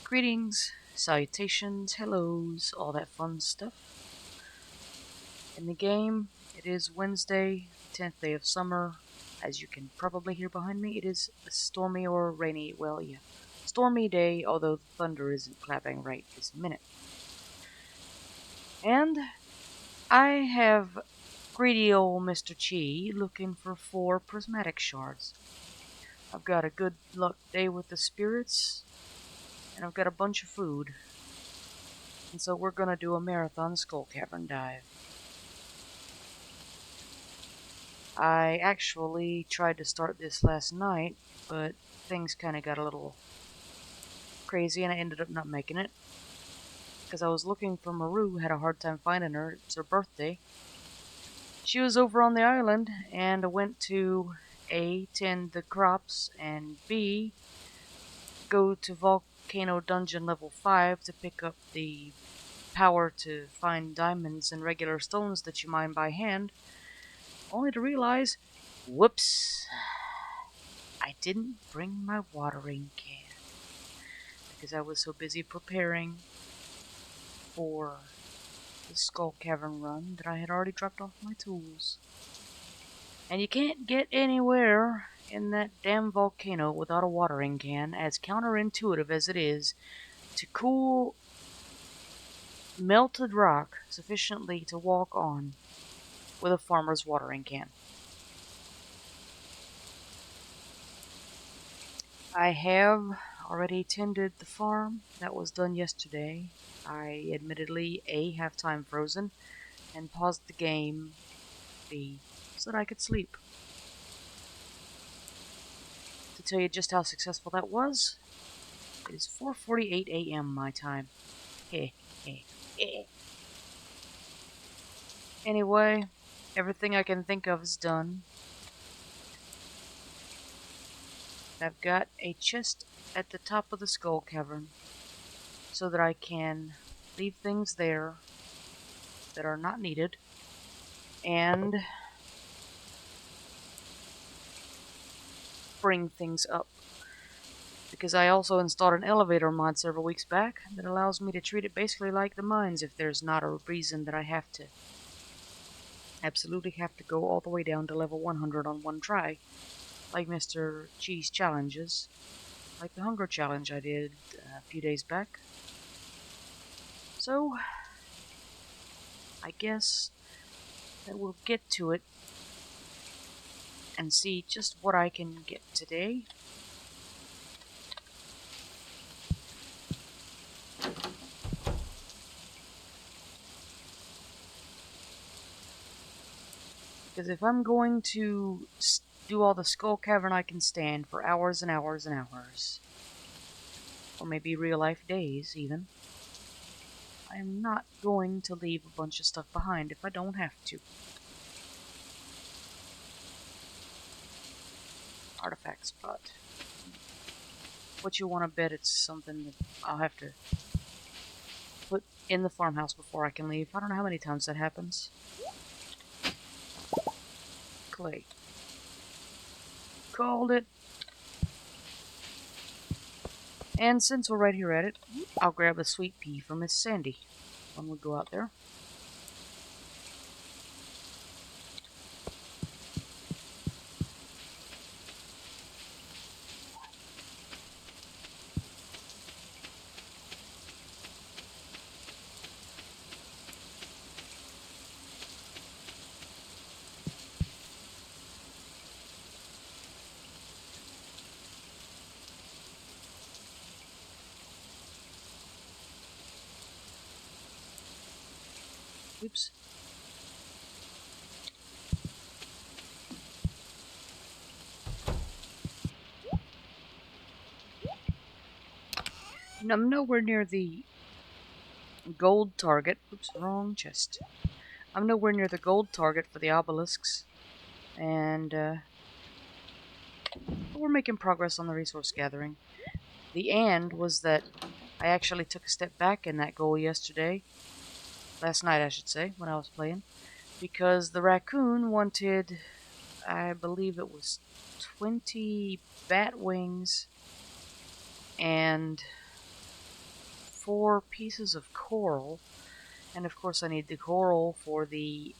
Greetings, salutations, hellos, all that fun stuff. In the game, it is Wednesday, 10th day of summer. As you can probably hear behind me, it is a stormy or rainy, well, yeah, stormy day, although the thunder isn't clapping right this minute. And I have greedy old Mr. Qi looking for 4 prismatic shards. I've got a good luck day with the spirits, and I've got a bunch of food. And so we're gonna do a marathon skull cavern dive. I actually tried to start this last night, but things kind of got a little crazy and I ended up not making it. Because I was looking for Maru, had a hard time finding her. It's her birthday. She was over on the island, and I went to A, tend the crops, and B, go to Volcano Dungeon level 5 to pick up the power to find diamonds and regular stones that you mine by hand, only to realize, whoops, I didn't bring my watering can because I was so busy preparing for the Skull Cavern run that I had already dropped off my tools. And you can't get anywhere in that damn volcano without a watering can, as counterintuitive as it is, to cool melted rock sufficiently to walk on with a farmer's watering can. I have already tended the farm. That was done yesterday. I admittedly A, have time frozen, and paused the game, B, so that I could sleep. To tell you just how successful that was, it is 4:48 a.m. my time. Heh, heh, heh. Anyway, everything I can think of is done. I've got a chest at the top of the skull cavern so that I can leave things there that are not needed and bring things up. Because I also installed an elevator mod several weeks back that allows me to treat it basically like the mines if there's not a reason that I absolutely have to go all the way down to level 100 on one try, like Mr. Cheese challenges, like the hunger challenge I did a few days back. So, I guess that we'll get to it and see just what I can get today. Because if I'm going to do all the skull cavern I can stand for hours and hours and hours, or maybe real life days even, I am not going to leave a bunch of stuff behind if I don't have to. Artifact spot. What you want to bet it's something that I'll have to put in the farmhouse before I can leave. I don't know how many times that happens. Clay. Called it. And since we're right here at it, I'll grab a sweet pea for Miss Sandy when we go out there. Oops. I'm nowhere near the gold target. Oops, wrong chest. I'm nowhere near the gold target for the obelisks. And, we're making progress on the resource gathering. The and was that I actually took a step back in that goal yesterday. Last night, I should say, when I was playing. Because the raccoon wanted, I believe it was 20 bat wings and 4 pieces of coral, and of course I need the coral for the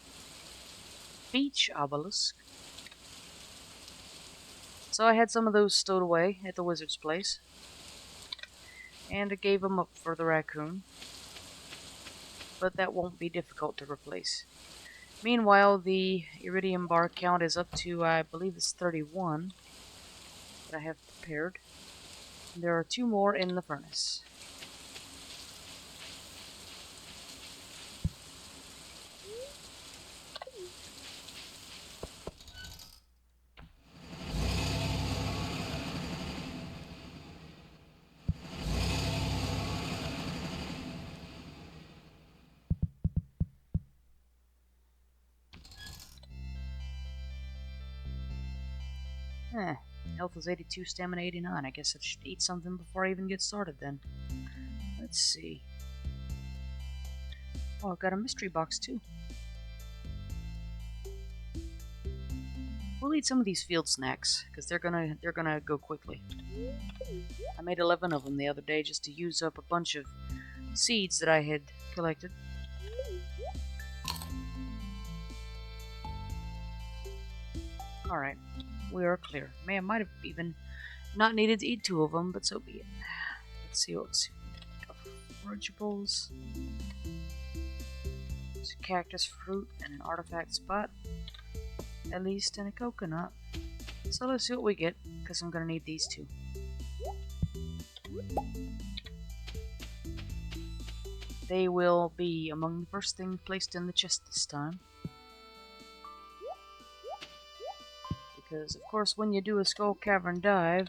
beach obelisk. So I had some of those stowed away at the wizard's place, and I gave them up for the raccoon, but that won't be difficult to replace. Meanwhile, the iridium bar count is up to, I believe it's 31 that I have prepared. There are 2 more in the furnace. Health is 82, stamina 89. I guess I should eat something before I even get started then. Let's see. Oh, I've got a mystery box too. We'll eat some of these field snacks, because they're gonna go quickly. I made 11 of them the other day just to use up a bunch of seeds that I had collected. Alright, we are clear. Man, I might have even not needed to eat 2 of them, but so be it. Let's see what's forageables. There's a cactus fruit and an artifact spot. At least, and a coconut. So let's see what we get, because I'm going to need these 2. They will be among the first thing placed in the chest this time. Because, of course, when you do a skull cavern dive,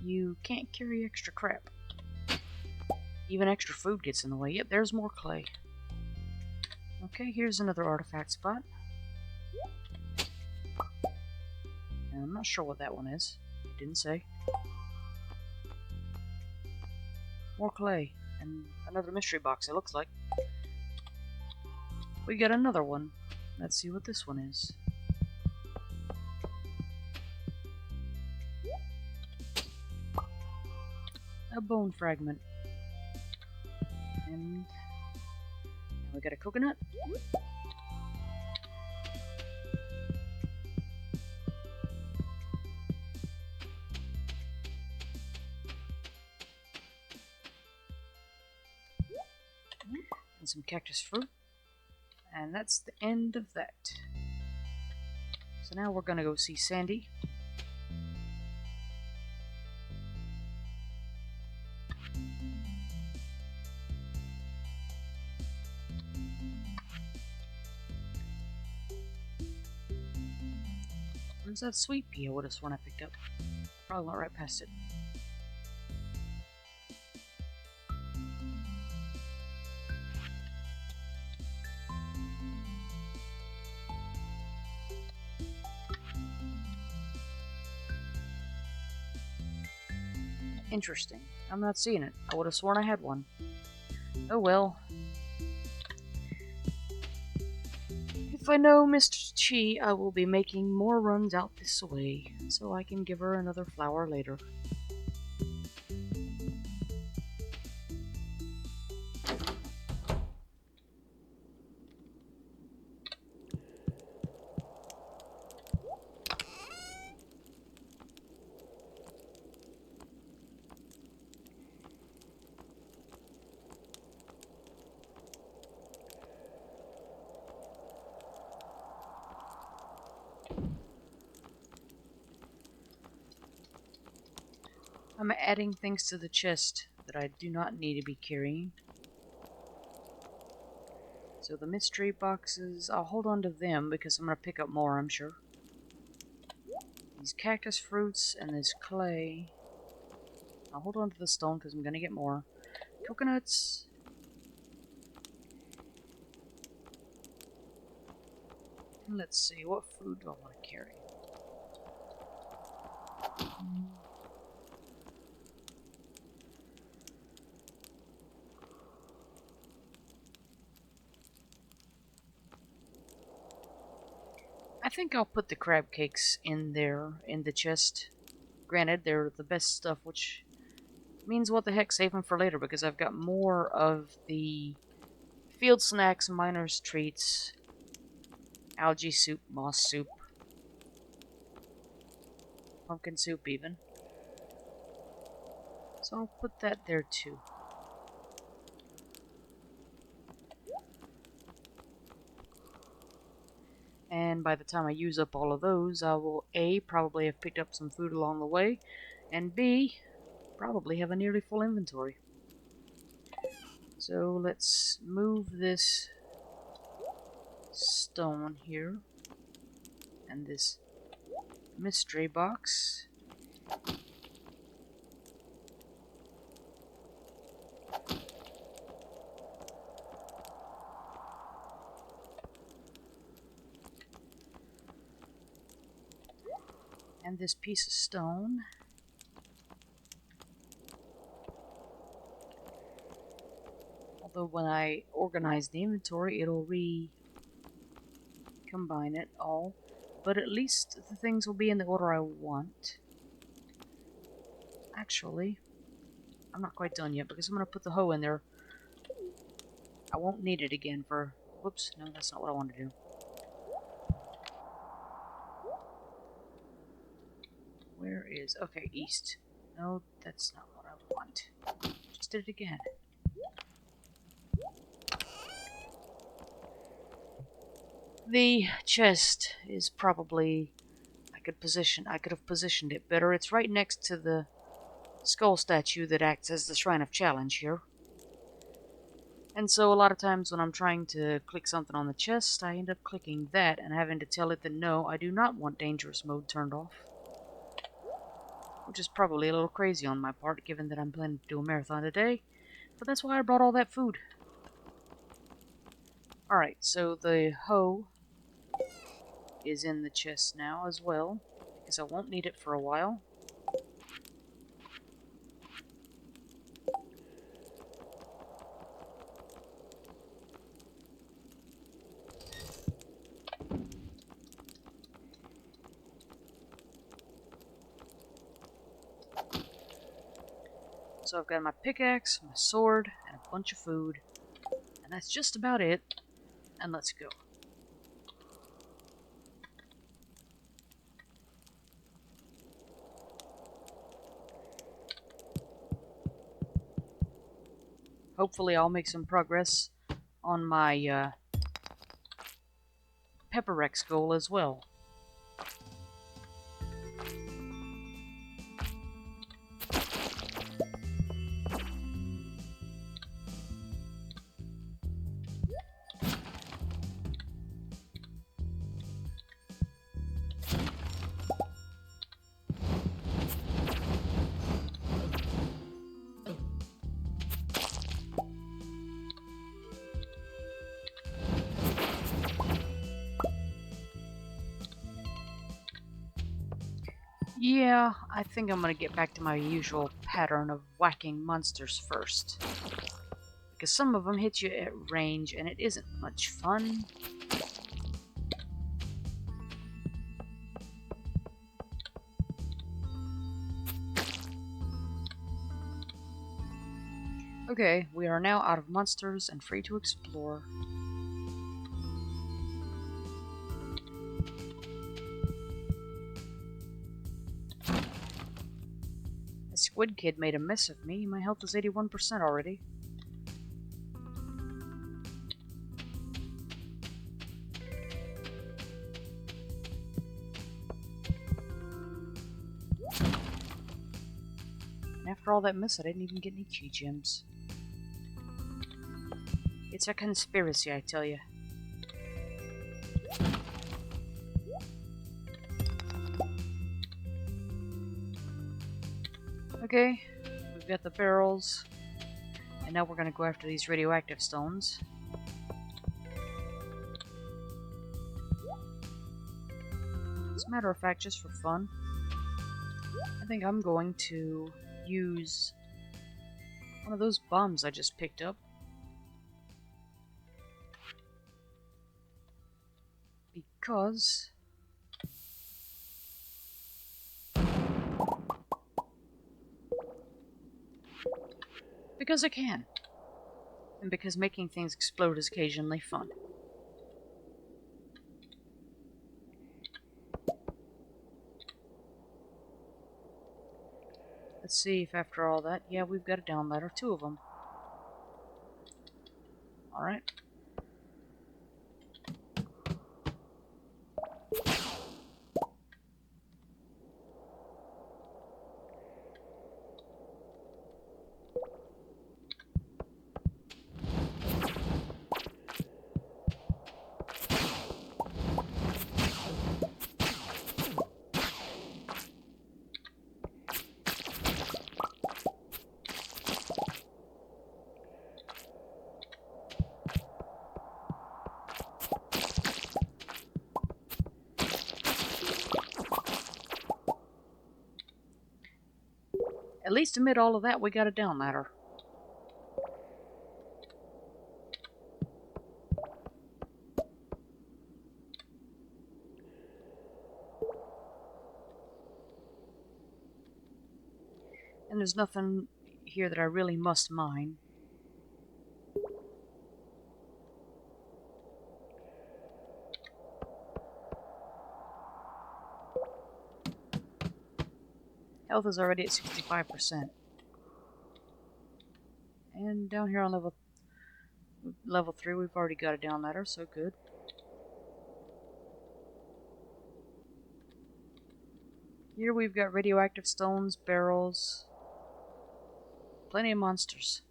you can't carry extra crap. Even extra food gets in the way. Yep, there's more clay. Okay, here's another artifact spot. And I'm not sure what that one is. It didn't say. More clay. And another mystery box, it looks like. We got another one. Let's see what this one is. A bone fragment. And we got a coconut. And some cactus fruit. And that's the end of that. So now we're gonna go see Sandy. Where's that sweet pea I would have sworn I picked up? Probably went right past it. Interesting. I'm not seeing it. I would have sworn I had one. Oh well. If I know Mr. Qi, I will be making more runs out this way, so I can give her another flower later. I'm adding things to the chest that I do not need to be carrying. So the mystery boxes, I'll hold on to them because I'm going to pick up more, I'm sure. These cactus fruits and this clay. I'll hold on to the stone because I'm going to get more. Coconuts. And let's see, what food do I want to carry? I think I'll put the crab cakes in there in the chest. Granted, they're the best stuff, which means what the heck, save them for later because I've got more of the field snacks, miner's treats, algae soup, moss soup, pumpkin soup even. So I'll put that there too. And by the time I use up all of those, I will A, probably have picked up some food along the way, and B, probably have a nearly full inventory. So let's move this stone here, and this mystery box. And this piece of stone. Although when I organize the inventory, it'll recombine it all. But at least the things will be in the order I want. Actually, I'm not quite done yet because I'm going to put the hoe in there. I won't need it again for... Whoops, no, that's not what I want to do. Where is... Okay, east. No, that's not what I want. Just did it again. The chest is probably... I could have positioned it better. It's right next to the skull statue that acts as the Shrine of Challenge here. And so a lot of times when I'm trying to click something on the chest, I end up clicking that and having to tell it that no, I do not want dangerous mode turned off. Which is probably a little crazy on my part, given that I'm planning to do a marathon today. But that's why I brought all that food. Alright, so the hoe is in the chest now as well, because I won't need it for a while. So I've got my pickaxe, my sword, and a bunch of food. And that's just about it. And let's go. Hopefully I'll make some progress on my Pepperex goal as well. Yeah, I think I'm gonna get back to my usual pattern of whacking monsters first. Because some of them hit you at range and it isn't much fun. Okay, we are now out of monsters and free to explore. The squid kid made a mess of me. My health is 81% already. And after all that mess, I didn't even get any Qi gems. It's a conspiracy, I tell you. Okay, we've got the barrels, and now we're going to go after these radioactive stones. As a matter of fact, just for fun, I think I'm going to use one of those bombs I just picked up. Because Because I can. And because making things explode is occasionally fun. Let's see if after all that, yeah, we've got a down ladder, 2 of them. Alright. At least amid all of that, we got a down ladder. And there's nothing here that I really must mine. Health is already at 65%. And down here on level 3, we've already got a down ladder, so good. Here we've got radioactive stones, barrels, plenty of monsters.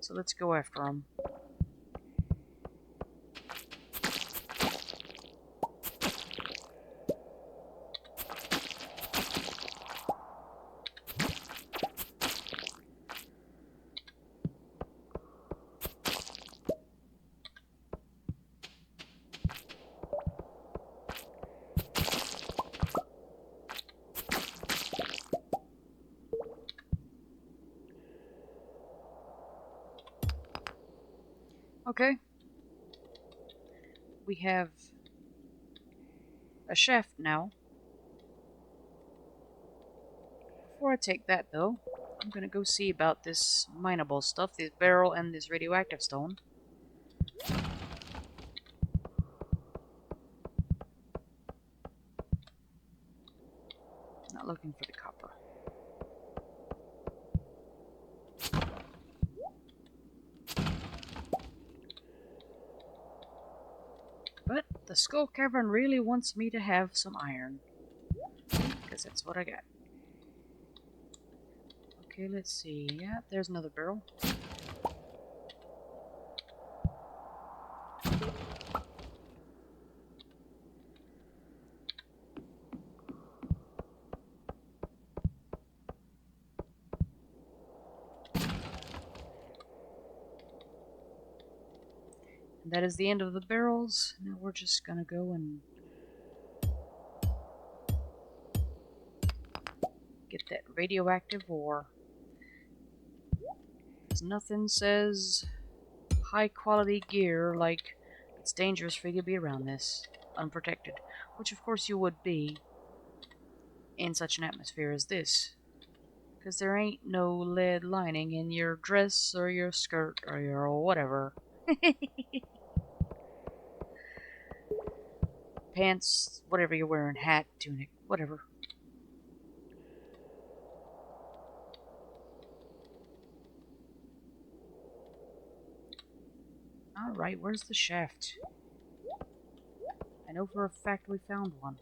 So let's go after them. Okay. We have a shaft now. Before I take that, though, I'm gonna go see about this mineable stuff, this barrel and this radioactive stone. Not looking for the copper. But the skull cavern really wants me to have some iron. Because that's what I got. Okay, let's see. Yeah, there's another barrel. And that is the end of the barrels. Now we're just gonna go and get that radioactive ore. Because nothing says high quality gear like it's dangerous for you to be around this unprotected. Which of course you would be in such an atmosphere as this. Because there ain't no lead lining in your dress or your skirt or your whatever. Pants, whatever you're wearing, hat, tunic, whatever. Alright, where's the shaft? I know for a fact we found one.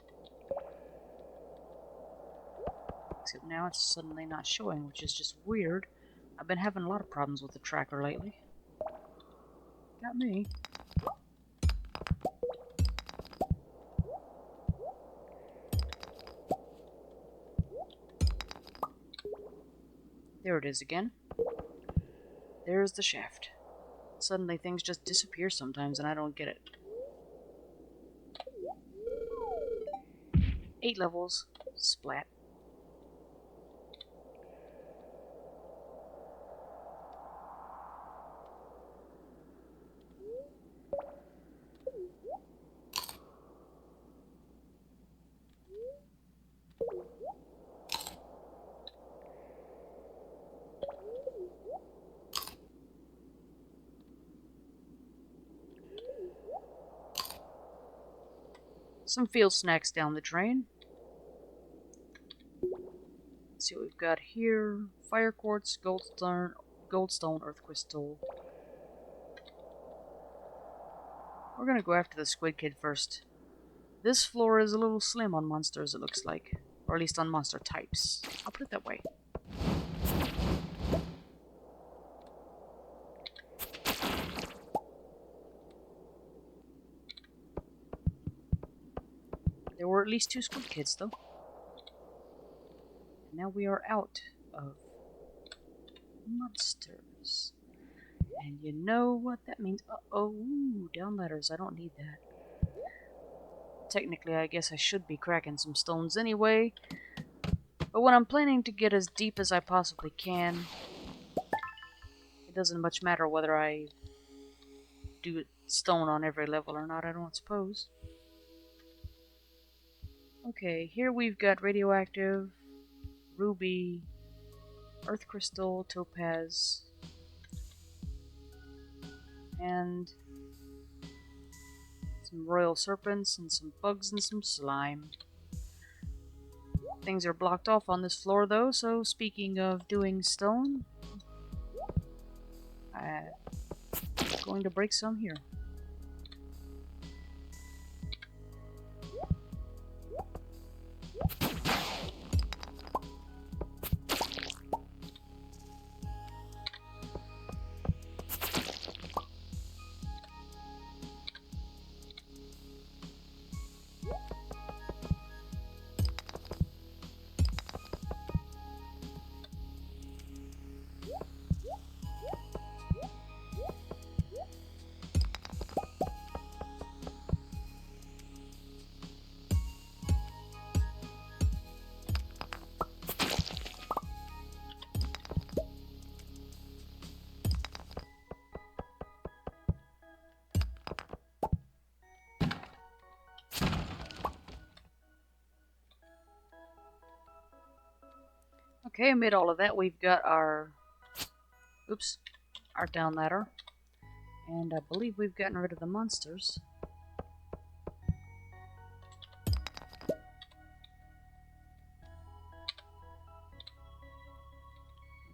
Except now it's suddenly not showing, which is just weird. I've been having a lot of problems with the tracker lately. Got me. There it is again. There's the shaft. Suddenly things just disappear sometimes and I don't get it. 8 levels. Splat. some field snacks down the drain. Let's see what we've got here. Fire quartz, goldstone, earth crystal. We're gonna go after the squid kid first. This floor is a little slim on monsters, it looks like. Or at least on monster types. I'll put it that way. There were at least 2 squid kids, though. And now we are out of monsters. And you know what that means. Uh-oh, down ladders. I don't need that. Technically, I guess I should be cracking some stones anyway. But when I'm planning to get as deep as I possibly can, it doesn't much matter whether I do stone on every level or not, I don't suppose. Okay, here we've got radioactive, ruby, earth crystal, topaz, and some royal serpents and some bugs and some slime. Things are blocked off on this floor though, so speaking of doing stone, I'm going to break some here. Okay, amid all of that, we've got our down ladder. And I believe we've gotten rid of the monsters.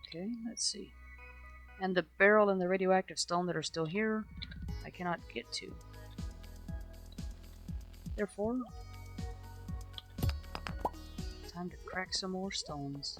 Okay, let's see. And the barrel and the radioactive stone that are still here, I cannot get to. Therefore, time to crack some more stones.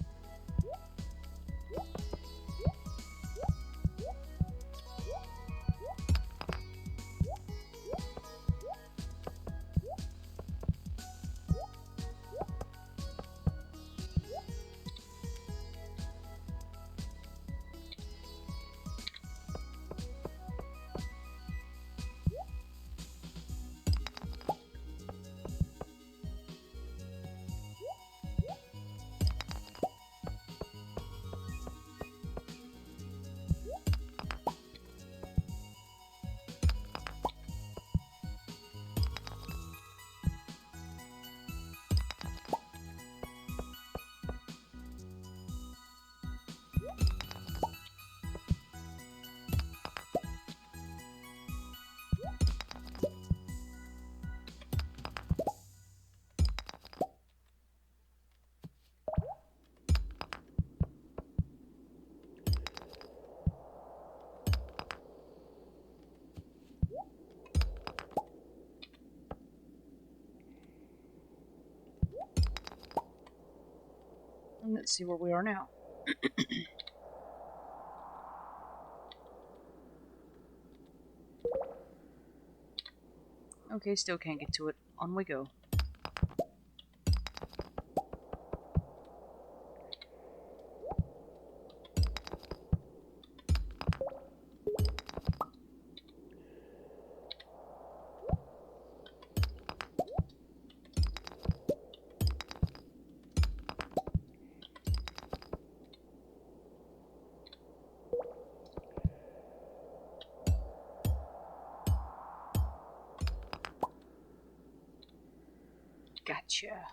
And let's see where we are now. Okay, still can't get to it. On we go. Gotcha.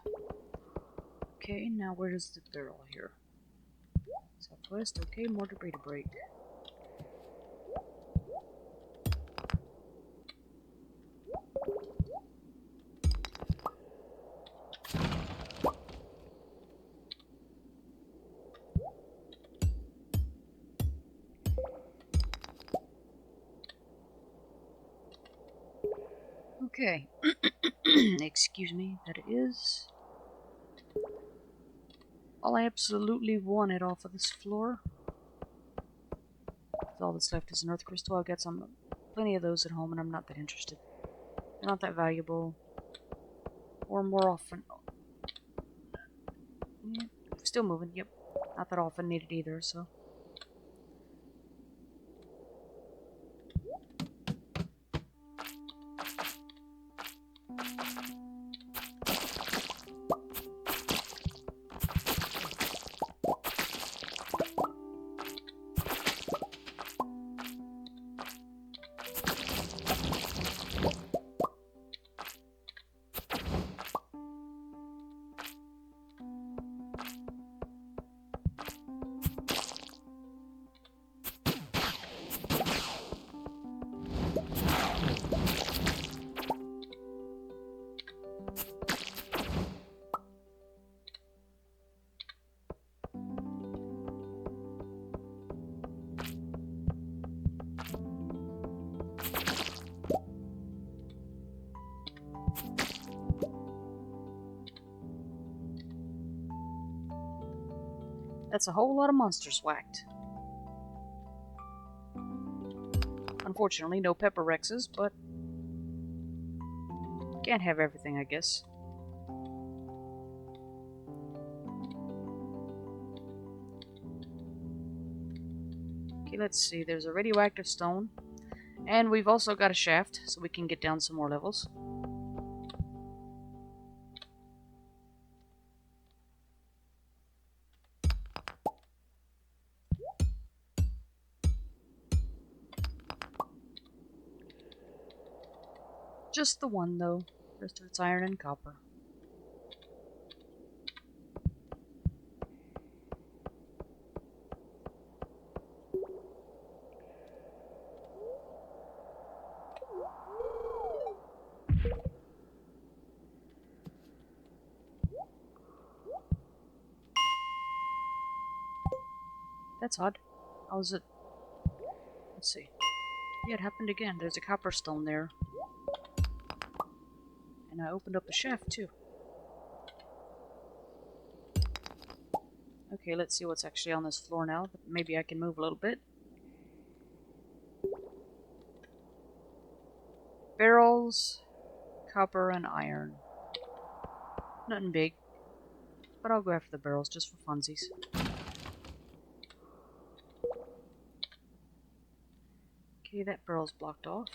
Okay, now where's the barrel here? Southwest, okay, more debris to break. Okay. Excuse me, that is all I absolutely wanted off of this floor. All that's left is an earth crystal. I've got plenty of those at home, and I'm not that interested. They're not that valuable. Or more often. Yeah, still moving, yep. Not that often needed either, so. That's a whole lot of monsters whacked. Unfortunately, no pepper rexes, but can't have everything, I guess. Okay, let's see. There's a radioactive stone. And we've also got a shaft, so we can get down some more levels. Just the one, though. The rest of it's iron and copper. That's odd. How is it? Let's see. Yeah, it happened again. There's a copper stone there. And I opened up a shaft, too. Okay, let's see what's actually on this floor now. Maybe I can move a little bit. Barrels, copper, and iron. Nothing big. But I'll go after the barrels just for funsies. Okay, that barrel's blocked off.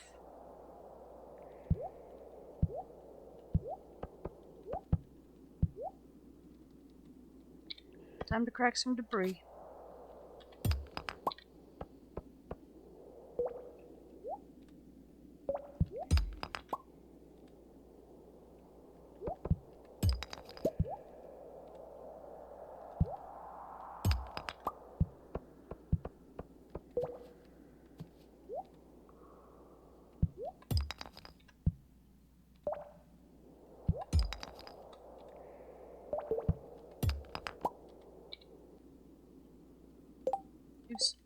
Time to crack some debris. Oops.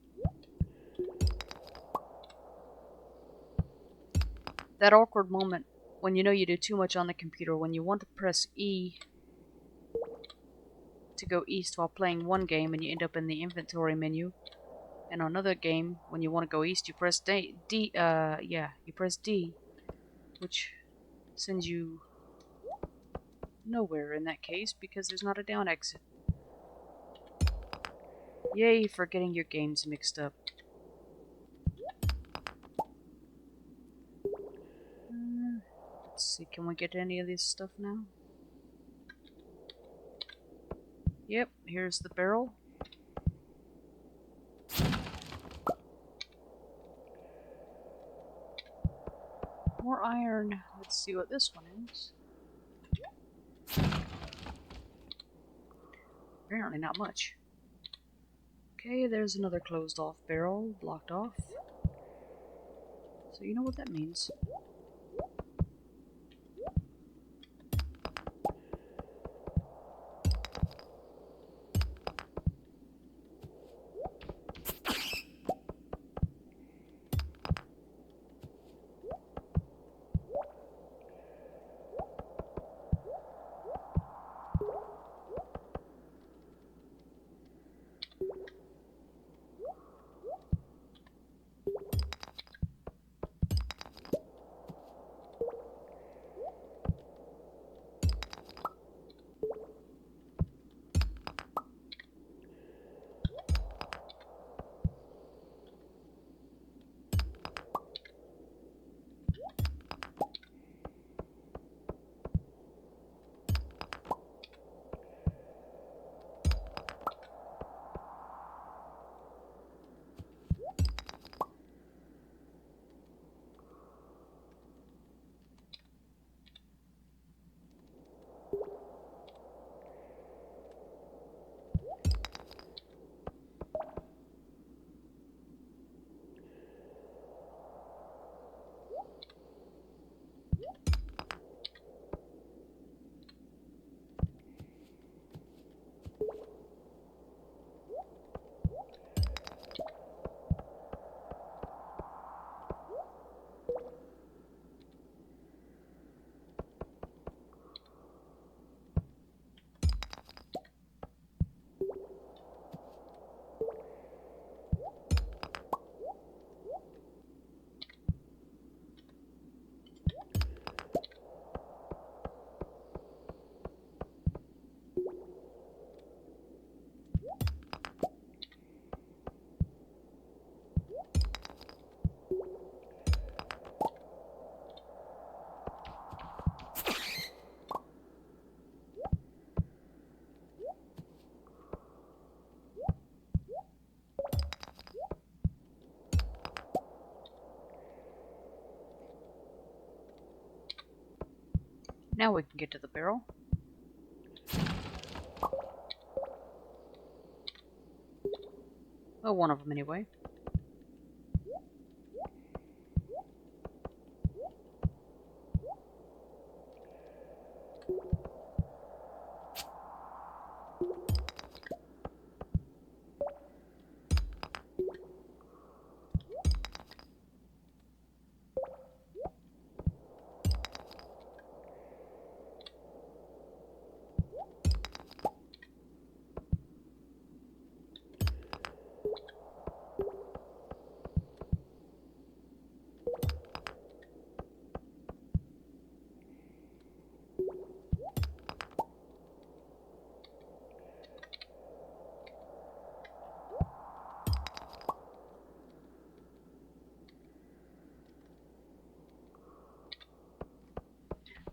That awkward moment when you know you do too much on the computer, when you want to press E to go east while playing one game and you end up in the inventory menu, and on another game when you want to go east you press you press D, which sends you nowhere in that case because there's not a down exit. Yay for getting your games mixed up. Let's see, can we get any of this stuff now? Yep, here's the barrel. More iron. Let's see what this one is. Apparently not much. Okay, there's another closed off barrel, blocked off. So you know what that means. Now we can get to the barrel. Well, one of them anyway.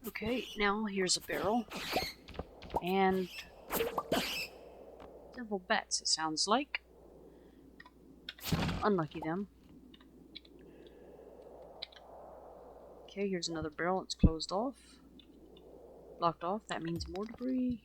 Okay, now here's a barrel. And several bats, it sounds like. Unlucky them. Okay, here's another barrel. It's closed off. Locked off. That means more debris.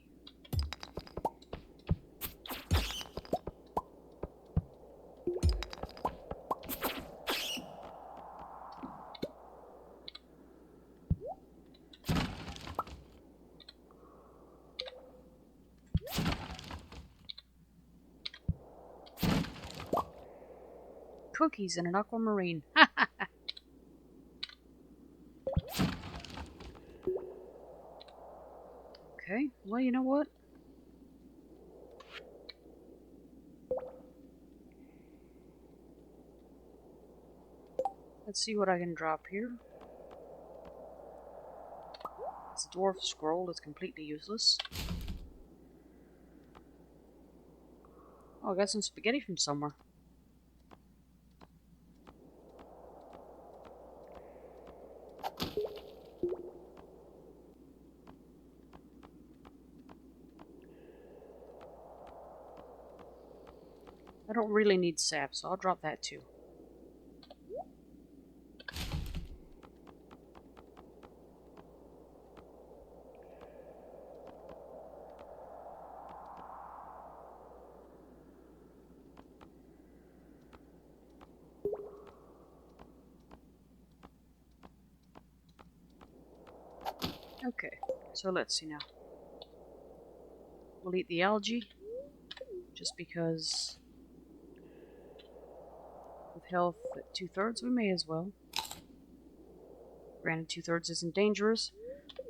Cookies and an aquamarine. Okay, well, you know what? Let's see what I can drop here. It's a dwarf scroll. It's completely useless. Oh, I got some spaghetti from somewhere. I don't really need sap, so I'll drop that too. Okay, so let's see now. We'll eat the algae, just because with health at 2/3, we may as well. Granted, 2/3 isn't dangerous,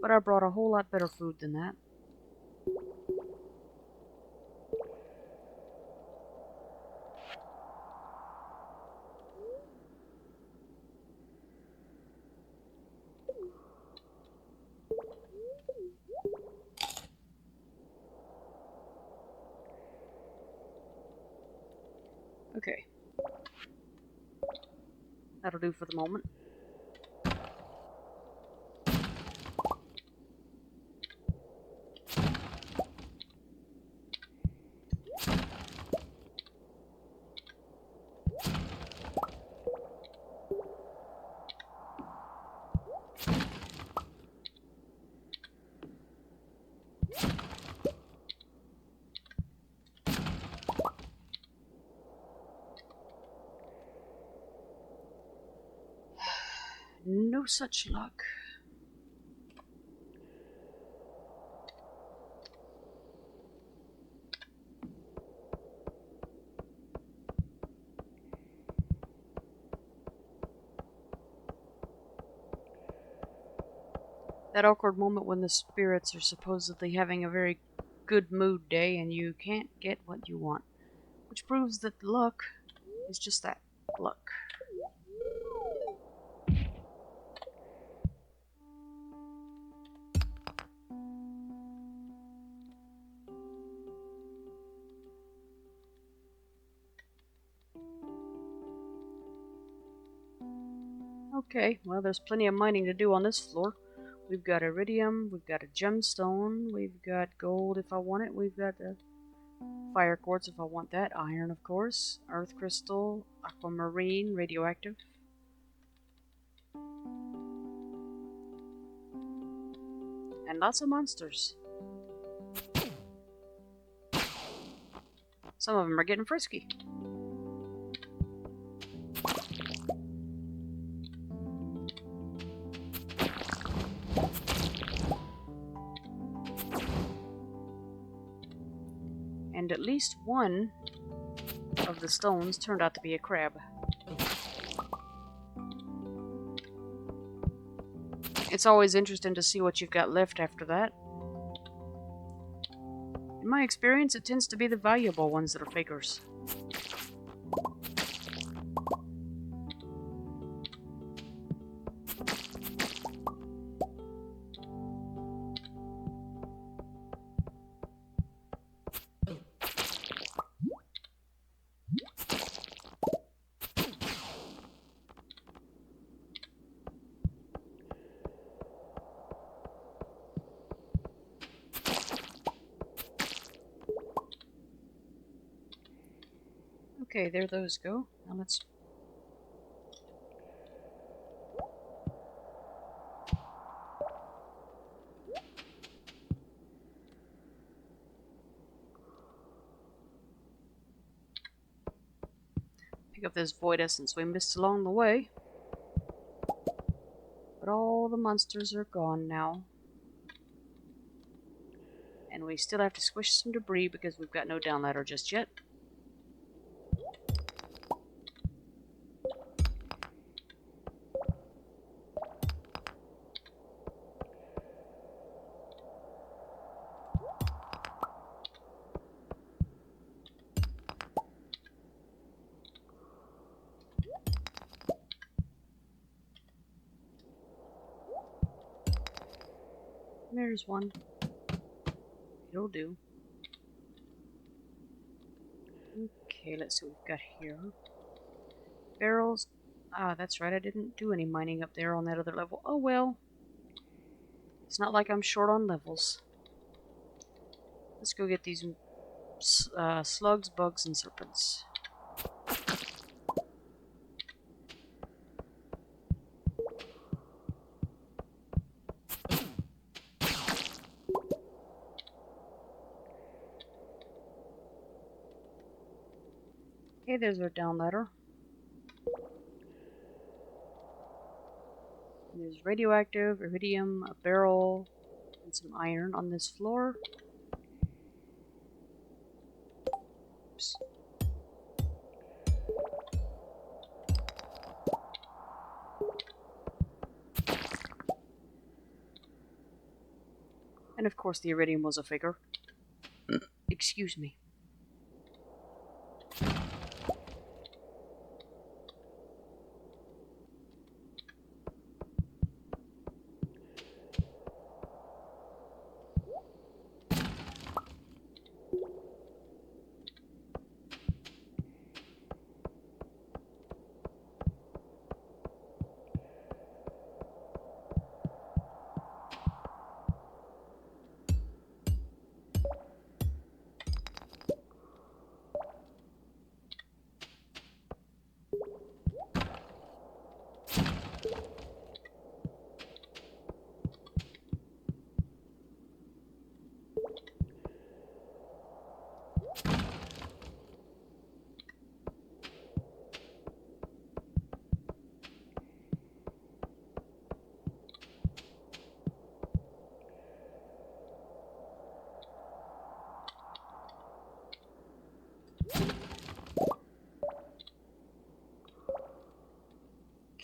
but I brought a whole lot better food than that. Okay. That'll do for the moment. No such luck. That awkward moment when the spirits are supposedly having a very good mood day and you can't get what you want. Which proves that luck is just that, luck. Okay, well, there's plenty of mining to do on this floor. We've got iridium, we've got a gemstone, we've got gold if I want it, we've got the fire quartz if I want that, iron of course, earth crystal, aquamarine, radioactive. And lots of monsters. Some of them are getting frisky. And at least one of the stones turned out to be a crab. It's always interesting to see what you've got left after that. In my experience, it tends to be the valuable ones that are fakers. Okay, there those go. Now let's... pick up this void essence we missed along the way. But all the monsters are gone now. And we still have to squish some debris because we've got no down ladder just yet. There's one. It'll do. Okay, let's see what we've got here. Barrels. Ah, that's right, I didn't do any mining up there on that other level. Oh well. It's not like I'm short on levels. Let's go get these slugs, bugs, and serpents. Okay, there's our down ladder. There's radioactive, iridium, a barrel, and some iron on this floor. Oops. And of course the iridium was a faker. Excuse me.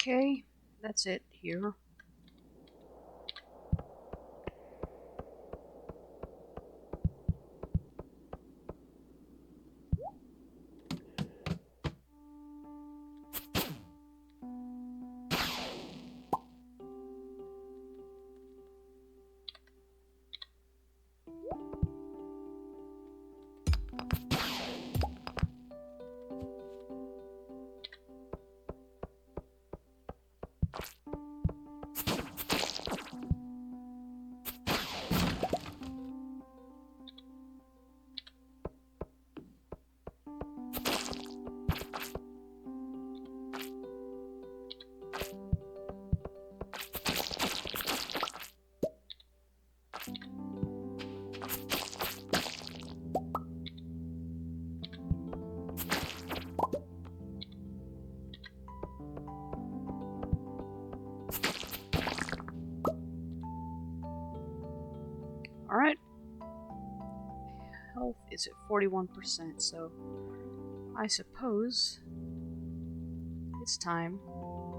Okay, that's it here. Alright. Health is at 41%, so I suppose it's time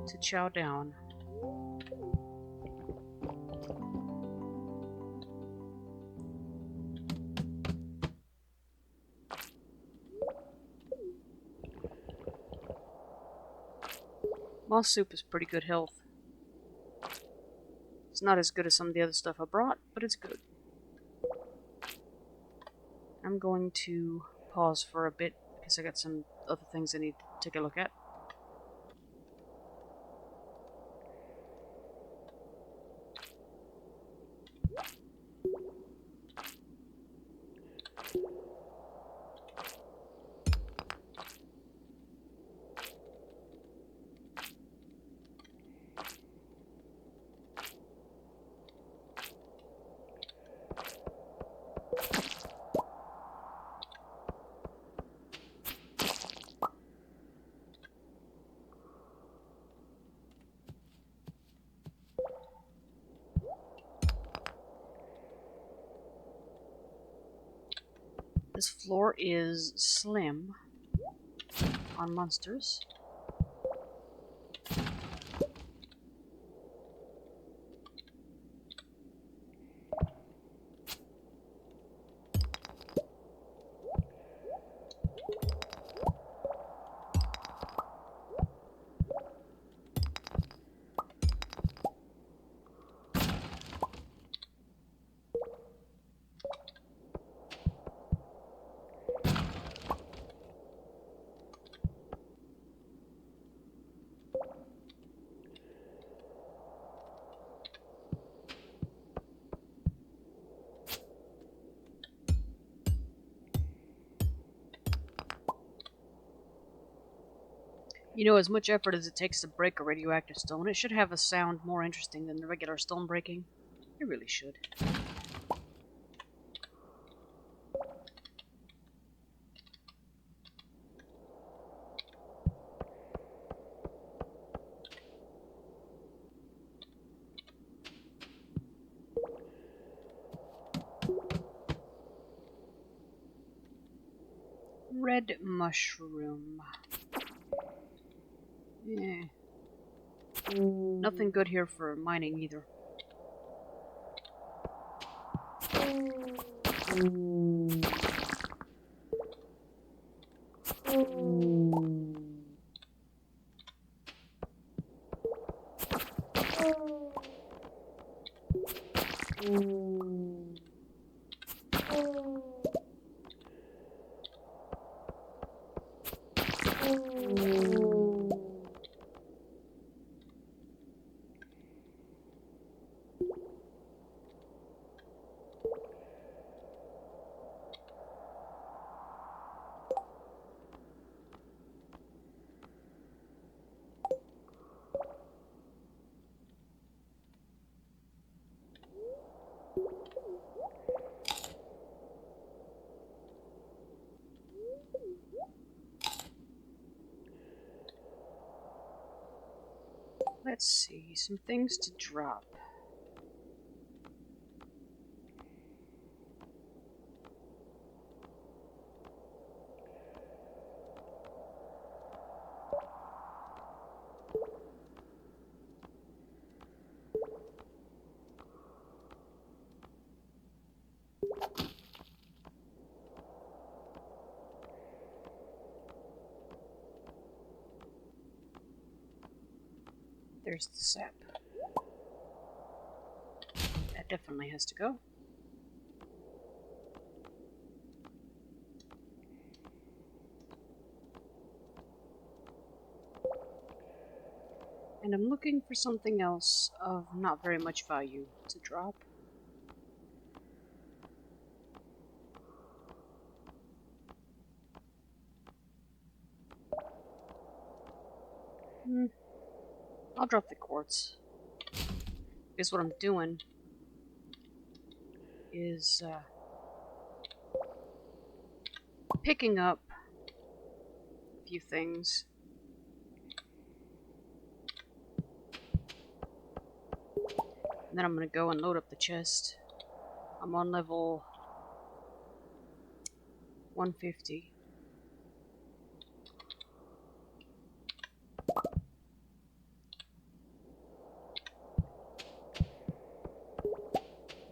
to chow down. Moss soup is pretty good health. It's not as good as some of the other stuff I brought, but it's good. I'm going to pause for a bit because I got some other things I need to take a look at. This floor is slim on monsters. You know, as much effort as it takes to break a radioactive stone, it should have a sound more interesting than the regular stone breaking. It really should. Red mushroom. Yeah. Nothing good here for mining either. Let's see, some things to drop. There's the sap. That definitely has to go. And I'm looking for something else of not very much value to drop. I'll drop the quartz. Because what I'm doing is picking up a few things. And then I'm going to go and load up the chest. I'm on level 150.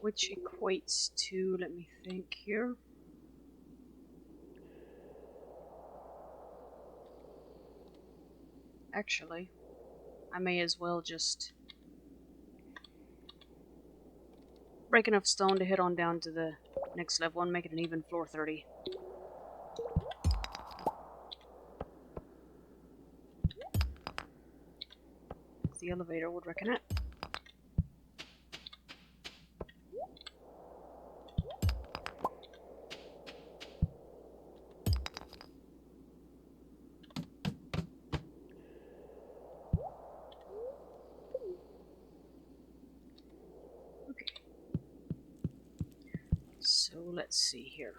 Which equates to, let me think here. Actually, I may as well just break enough stone to head on down to the next level and make it an even floor 30. The elevator would reckon it. Okay. So let's see here.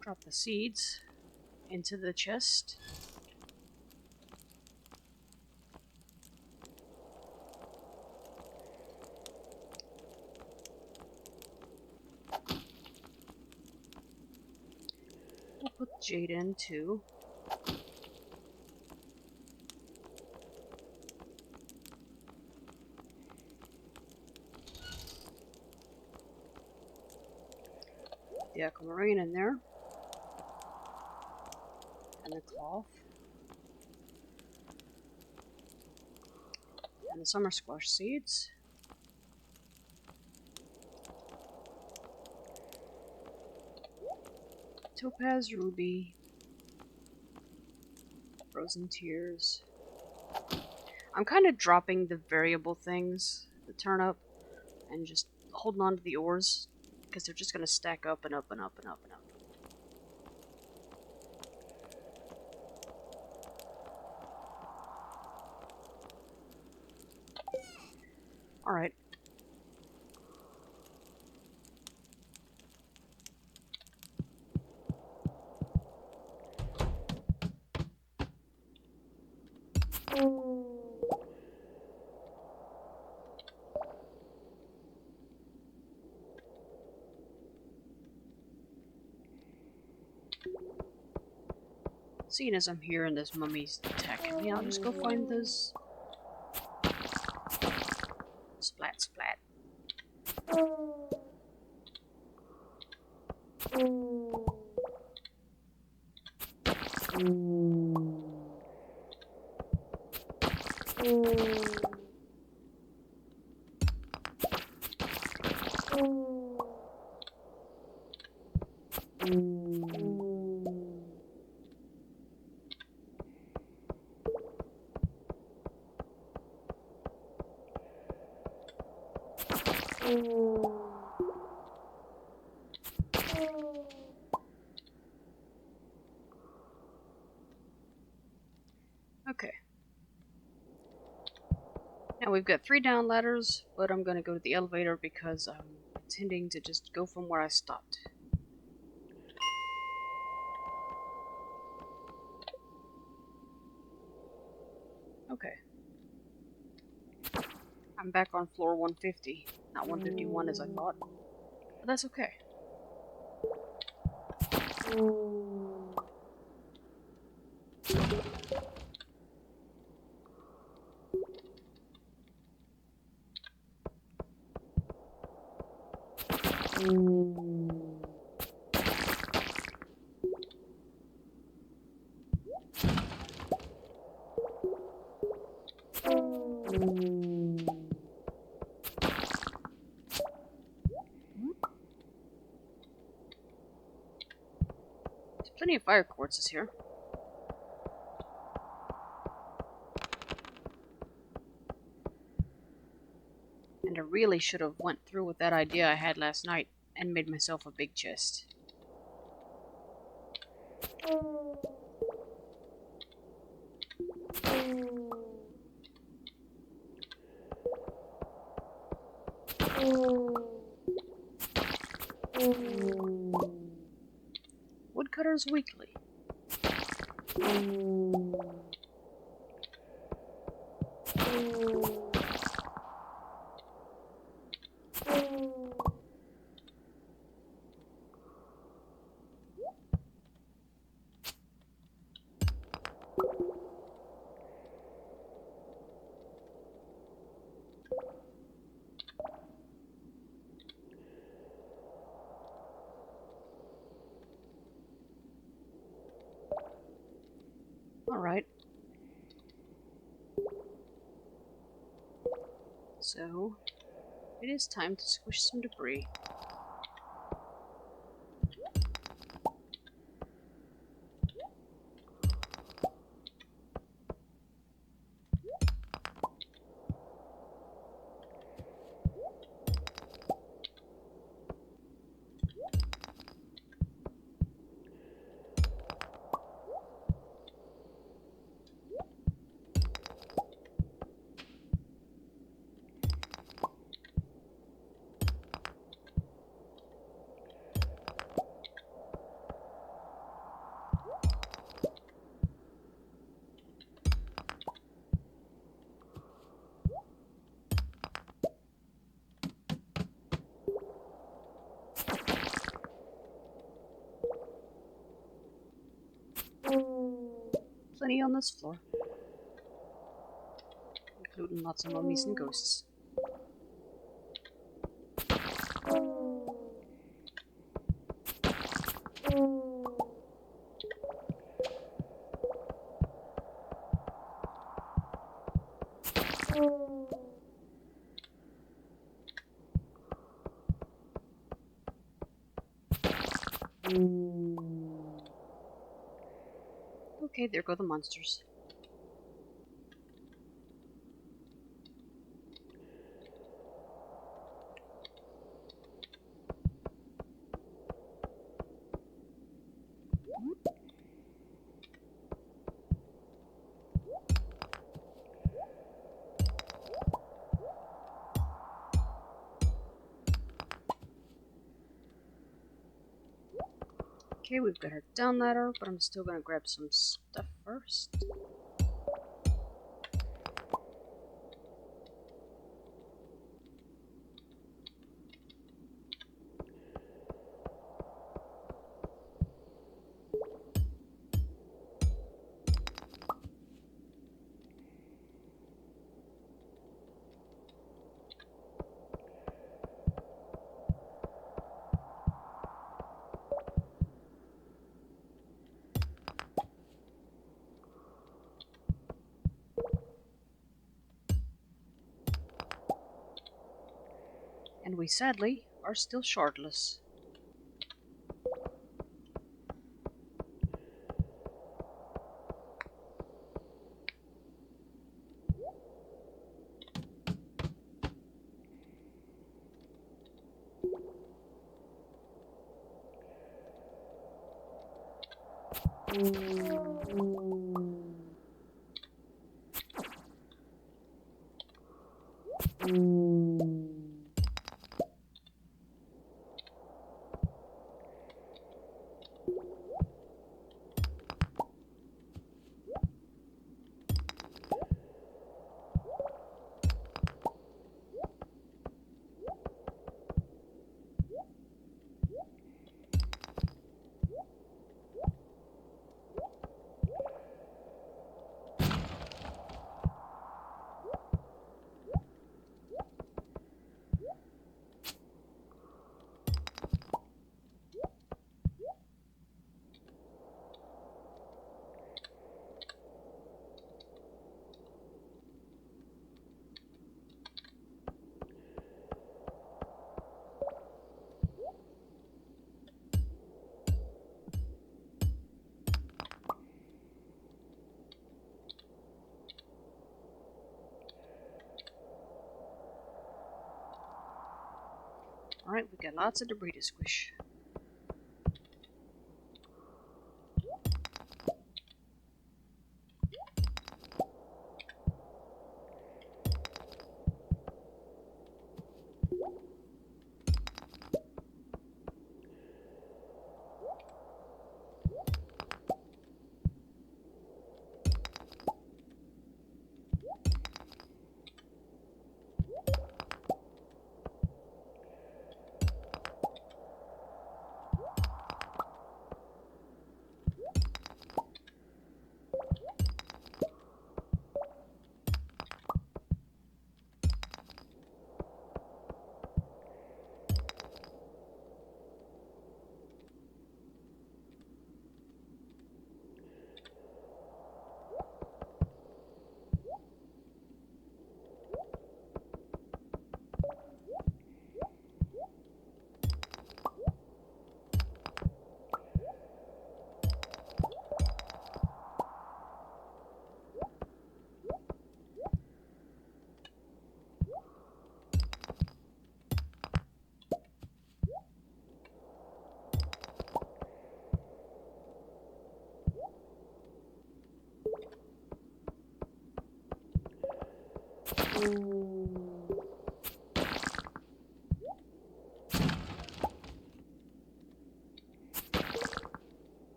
Drop the seeds into the chest. We'll put jade in too. The aquamarine in there. And the cloth. And the summer squash seeds. Topaz ruby. Frozen tears. I'm kind of dropping the variable things, the turnip, and just holding on to the ores, because they're just going to stack up and up and up and up and up. Alright. Seeing as I'm here and this mummy's attacking me, I'll just go find those. Splat, splat. Okay. Now we've got 3 down ladders, but I'm gonna go to the elevator because I'm intending to just go from where I stopped. Okay. I'm back on floor 150, not 151 as I thought. But that's okay. Plenty of fire quartzes here. And I really should have went through with that idea I had last night and made myself a big chest. Woodcutters Weekly. Alright. So, it is time to squish some debris. Plenty on this floor, including lots of mummies and ghosts. Okay, there go the monsters. Okay, we've got our down ladder, but I'm still gonna grab some stuff first. And we sadly are still shardless. Alright, we got lots of debris to squish.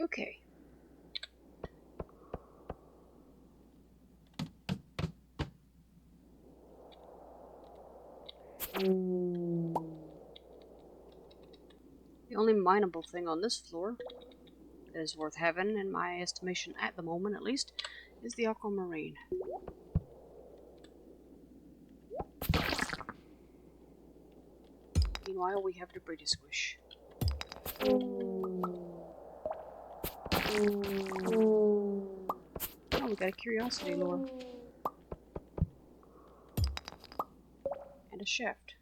Okay. The only mineable thing on this floor that is worth having, in my estimation at the moment at least, is the aquamarine. Meanwhile, we have debris to squish. Oh, we got a curiosity lure. And a shaft.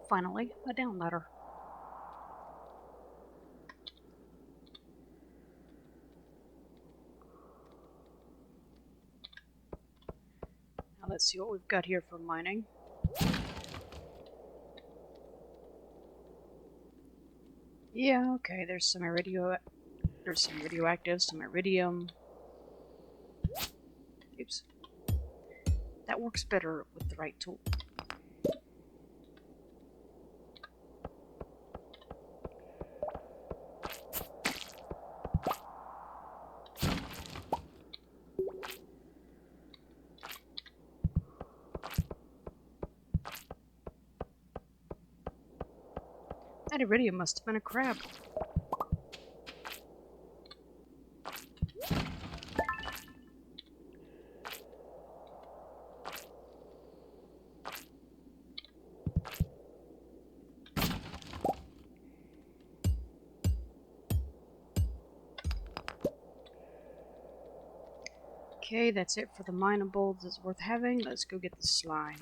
Finally, a down ladder. Now let's see what we've got here for mining. Yeah, okay, there's some radioactive, some iridium. Oops. That works better with the right tool. That iridium must have been a crab. Okay, that's it for the mineables that's worth having. Let's go get the slime.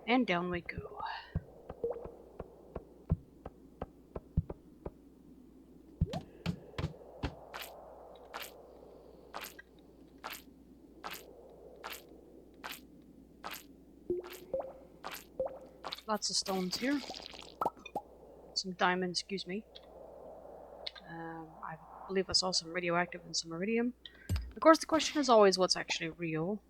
And down we go. Lots of stones here. Some diamonds, excuse me. I believe I saw some radioactive and some iridium. Of course, the question is always what's actually real.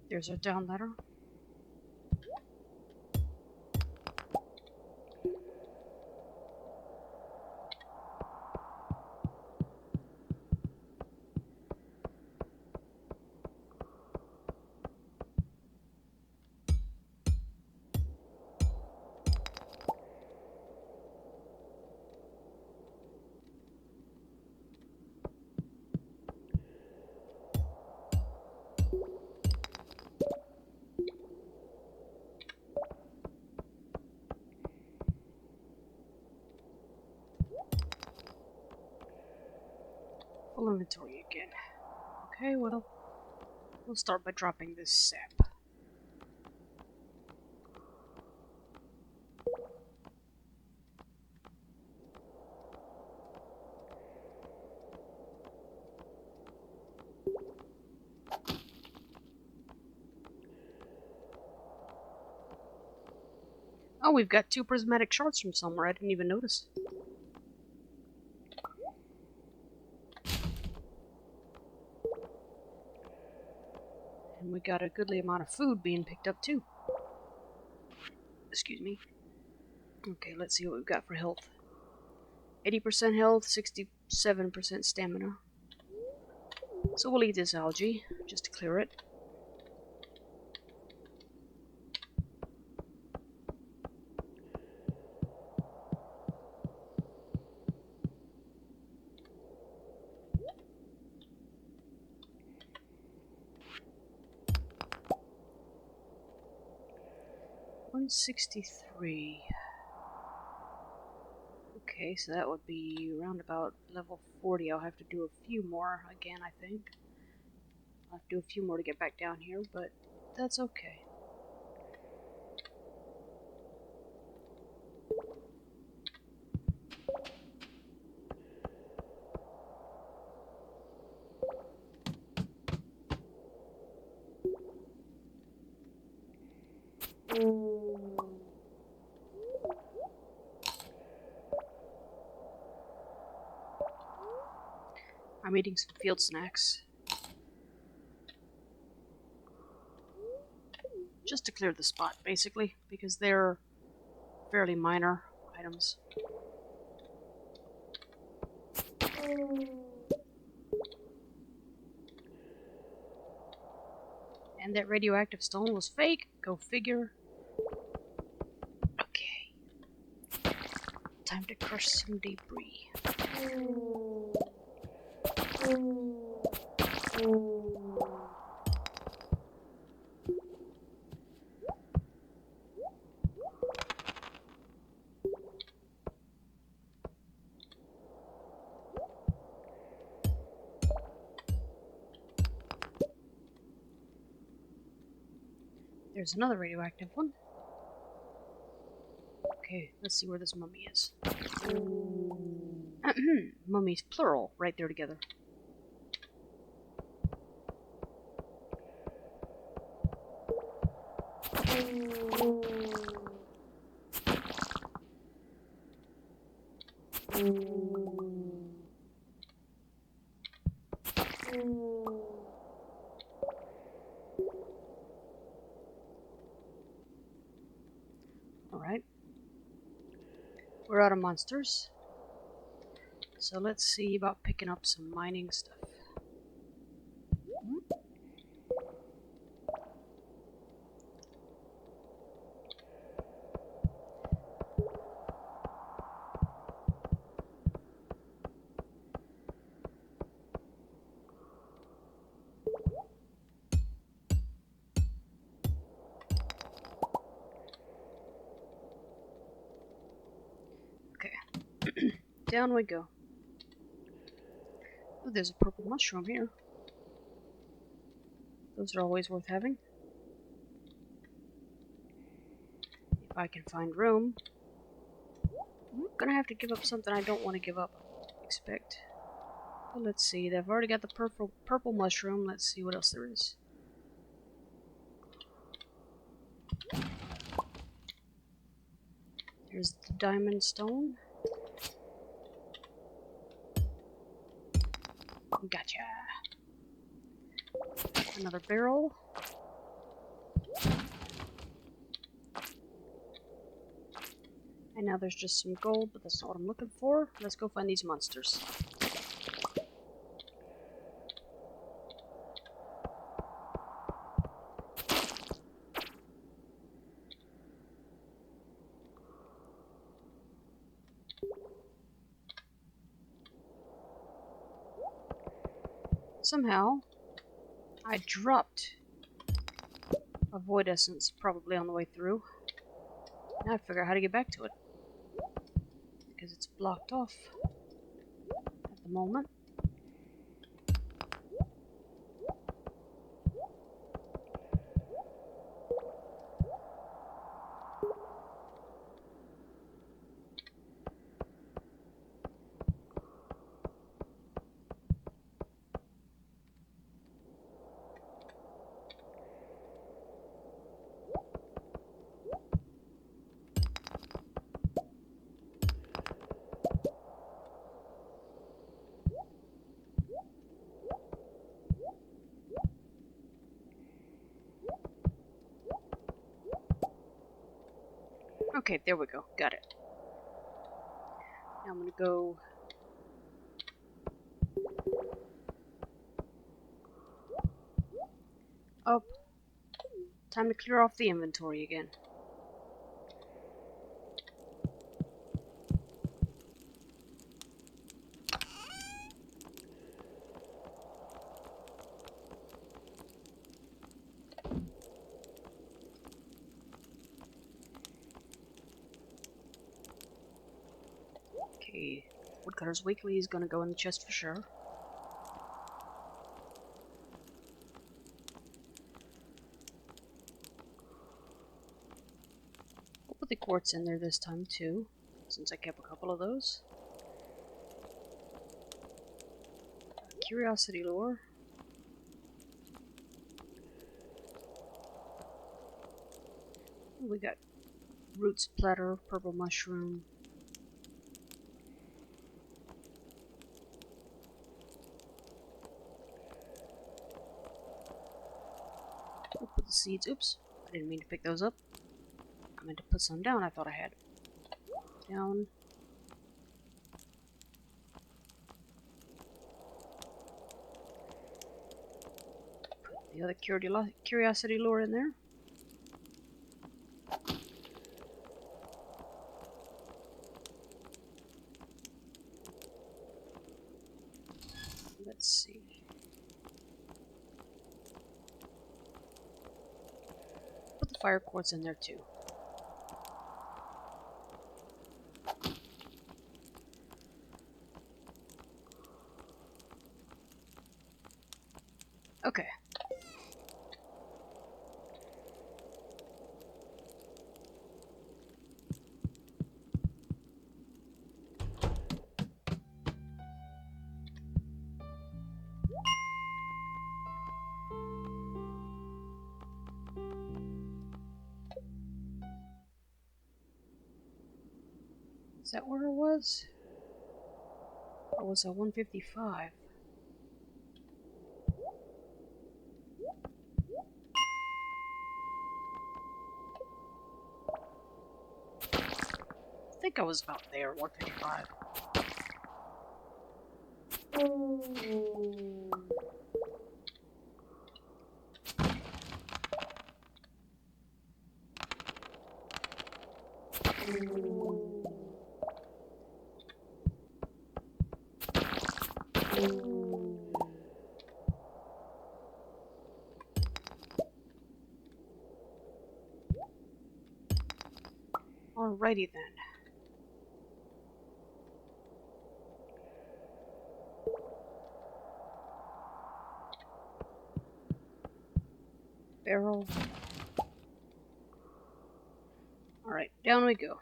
There's our down ladder. Full inventory again. Okay, well, we'll start by dropping this sap. Oh, we've got 2 prismatic shards from somewhere. I didn't even notice. And we got a goodly amount of food being picked up too. Excuse me. Okay, let's see what we've got for health. 80% health, 67% stamina. So we'll eat this algae, just to clear it. $163. Okay, so that would be around about level 40. I'll have to do a few more again, I think. I'll have to do a few more to get back down here, but that's okay. I'm eating some field snacks. Just to clear the spot, basically, because they're fairly minor items. And that radioactive stone was fake. Go figure. Okay. Time to crush some debris. There's another radioactive one. Okay, let's see where this mummy is. Mummies, plural, right there together. Alright. We're out of monsters. So let's see about picking up some mining stuff. Okay. Down we go. Oh, there's a purple mushroom here. Those are always worth having. If I can find room. I'm gonna have to give up something I don't want to give up. Expect. But let's see. They've already got the purple mushroom. Let's see what else there is. There's the diamond stone. Gotcha. Another barrel. And now there's just some gold, but that's not what I'm looking for. Let's go find these monsters. Somehow, I dropped a void essence probably on the way through. Now I figure out how to get back to it. Because it's blocked off at the moment. Okay, there we go. Got it. Now I'm gonna go up. Time to clear off the inventory again. Okay, Woodcutter's Weekly is gonna go in the chest for sure. I'll put the quartz in there this time too, since I kept a couple of those. Curiosity lore. We got roots platter, purple mushroom. the seeds. Oops, I didn't mean to pick those up. I meant to put some down. I thought I had. Down. Put the other curiosity lure in there. Let's see. Put the fire quartz in there too. Okay. Is that where it was? Or was that 155? I think I was about there, 155. Alrighty then. Barrel. Alright, down we go.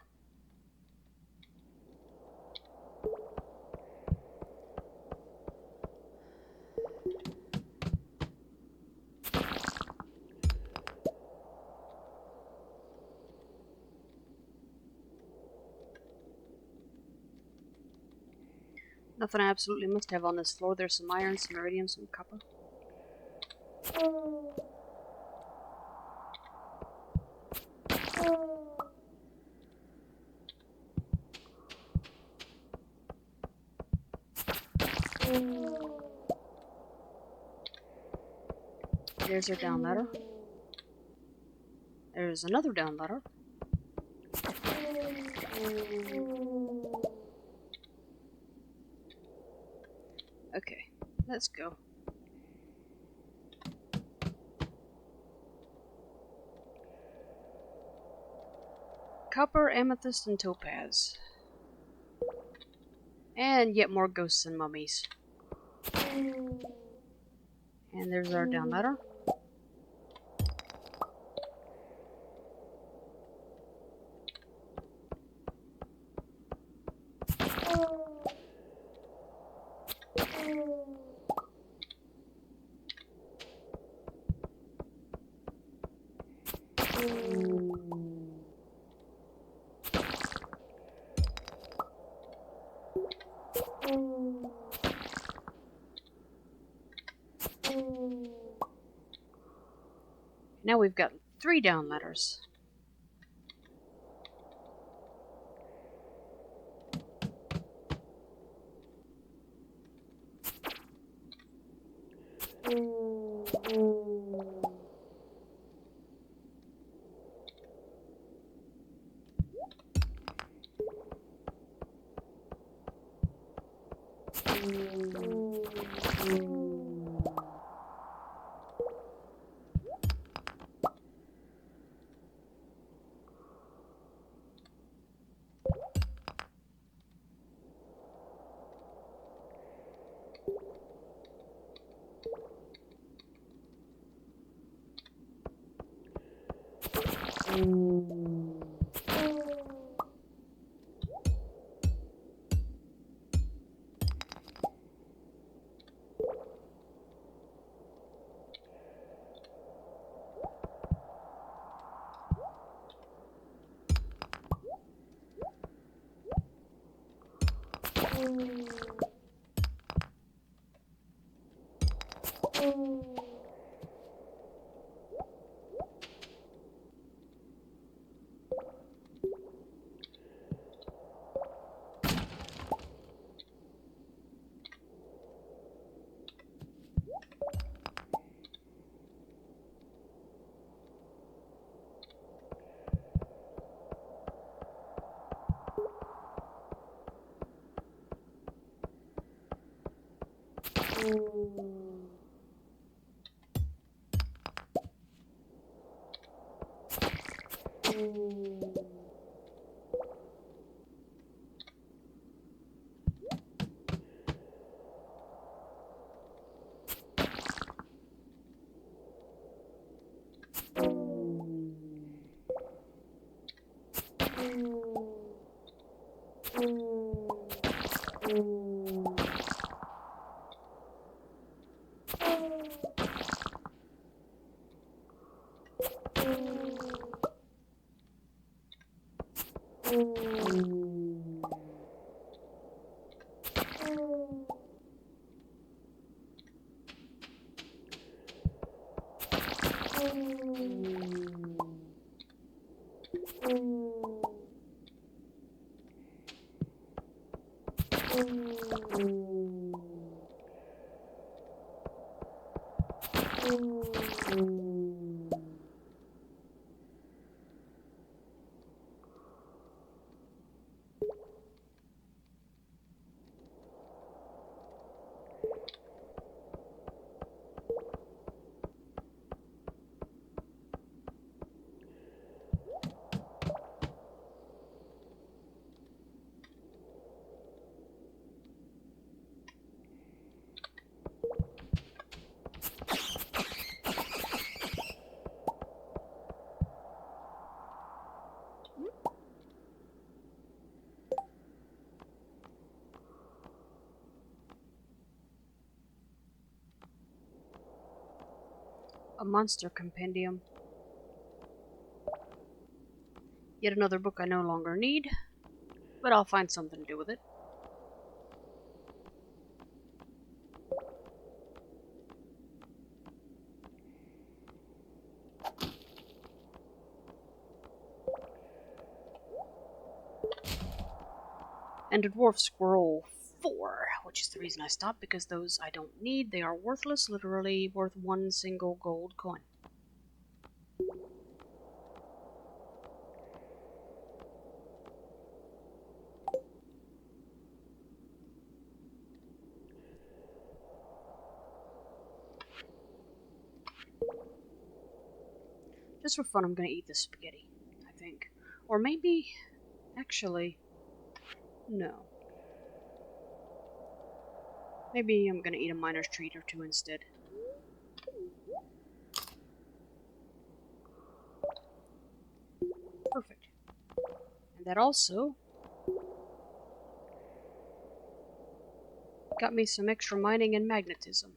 Nothing I absolutely must have on this floor. There's some iron, some iridium, some copper. There's our down ladder. There's another down ladder. Okay, let's go. Copper, amethyst, and topaz. And yet more ghosts and mummies. And there's our down ladder. Now we've got 3 down ladders. A monster compendium. Yet another book I no longer need, but I'll find something to do with it. And a dwarf scroll 4, which is the reason I stopped, because those I don't need. They are worthless, literally worth one single gold coin. Just for fun, I'm gonna eat this spaghetti, I think. Or maybe, actually, no. Maybe I'm gonna eat a miner's treat or two instead. Perfect. And that also got me some extra mining and magnetism.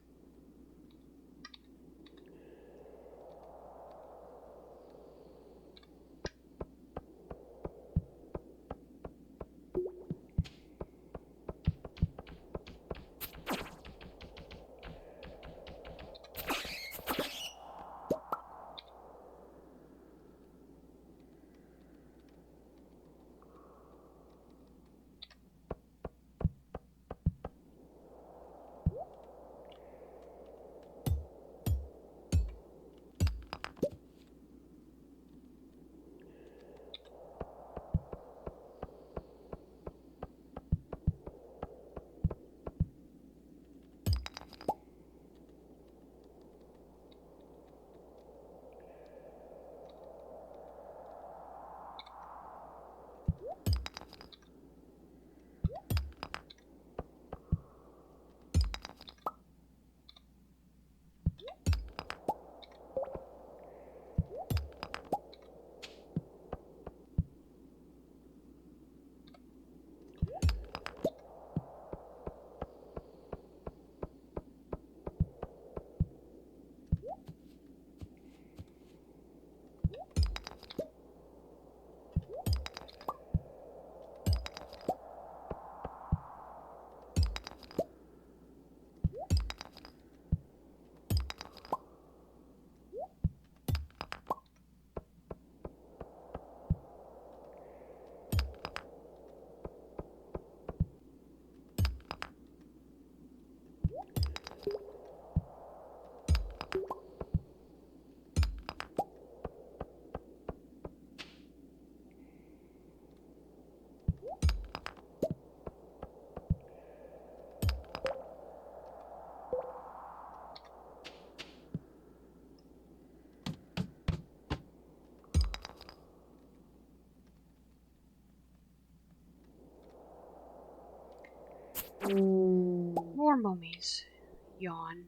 More mummies. Yawn.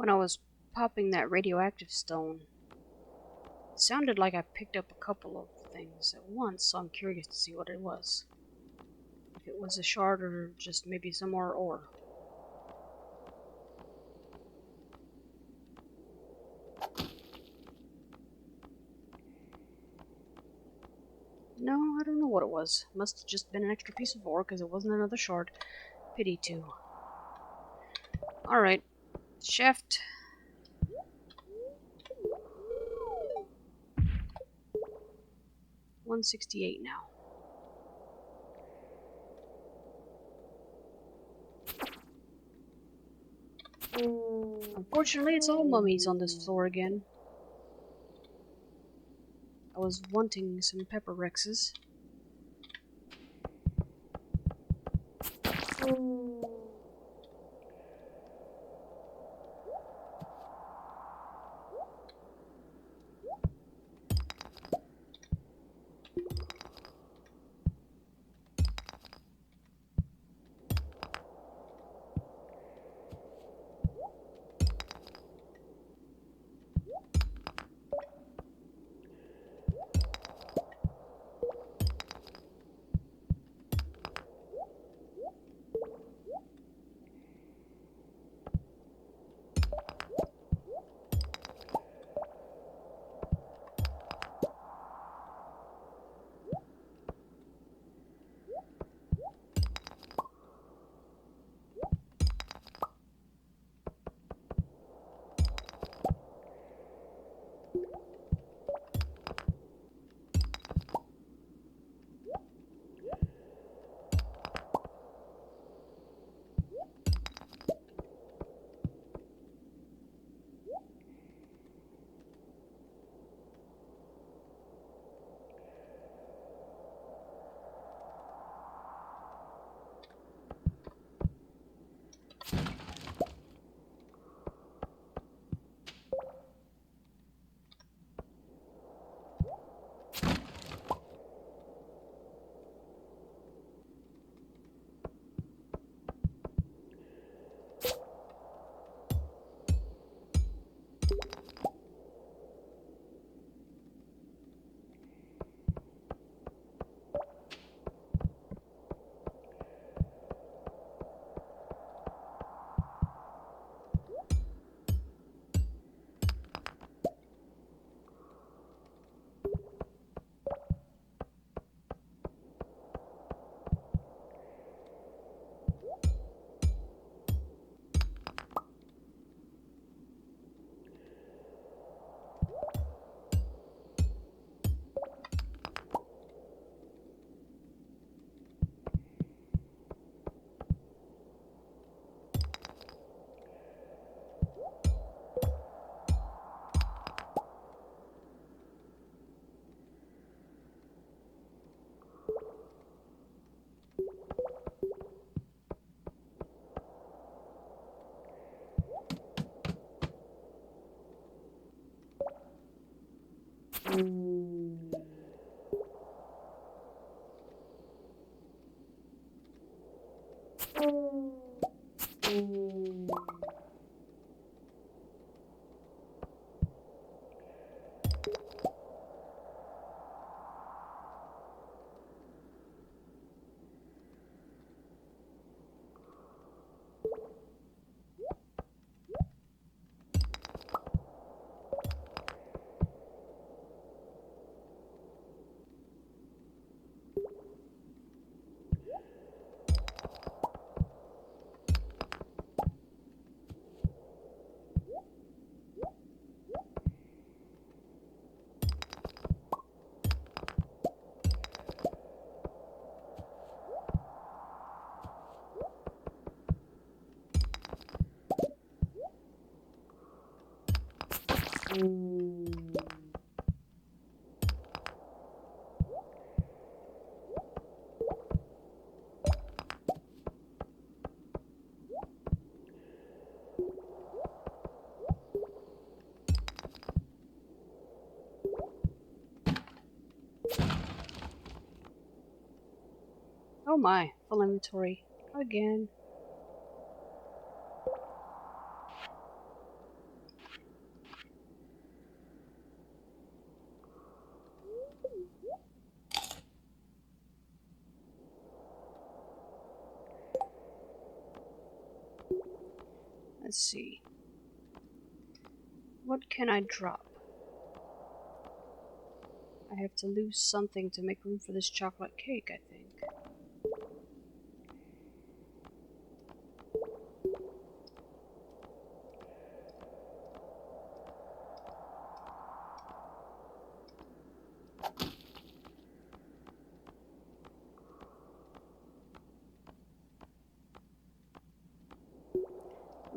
When I was popping that radioactive stone, it sounded like I picked up a couple of things at once, so I'm curious to see what it was. If it was a shard or just maybe some more ore. No, I don't know what it was. Must have just been an extra piece of ore because it wasn't another shard. Pity too. Alright. Shaft. $168 now. Unfortunately, it's all mummies on this floor again. I was wanting some pepper rexes. Ooh. Oh my, full inventory. Again. Let's see. What can I drop? I have to lose something to make room for this chocolate cake, I think.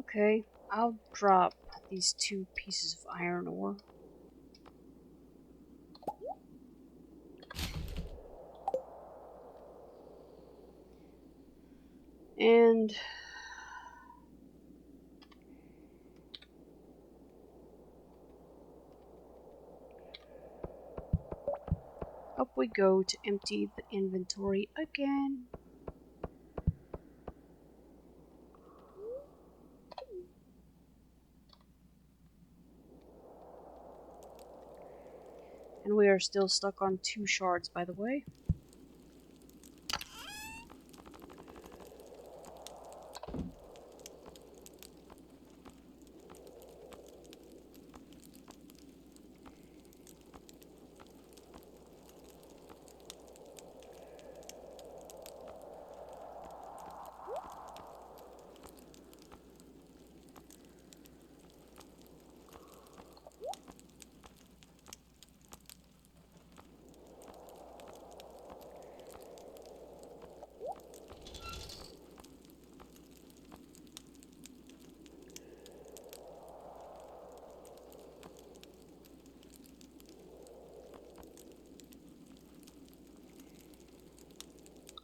Okay, I'll drop these 2 pieces of iron ore. And up we go to empty the inventory again. And we are still stuck on 2 shards, by the way.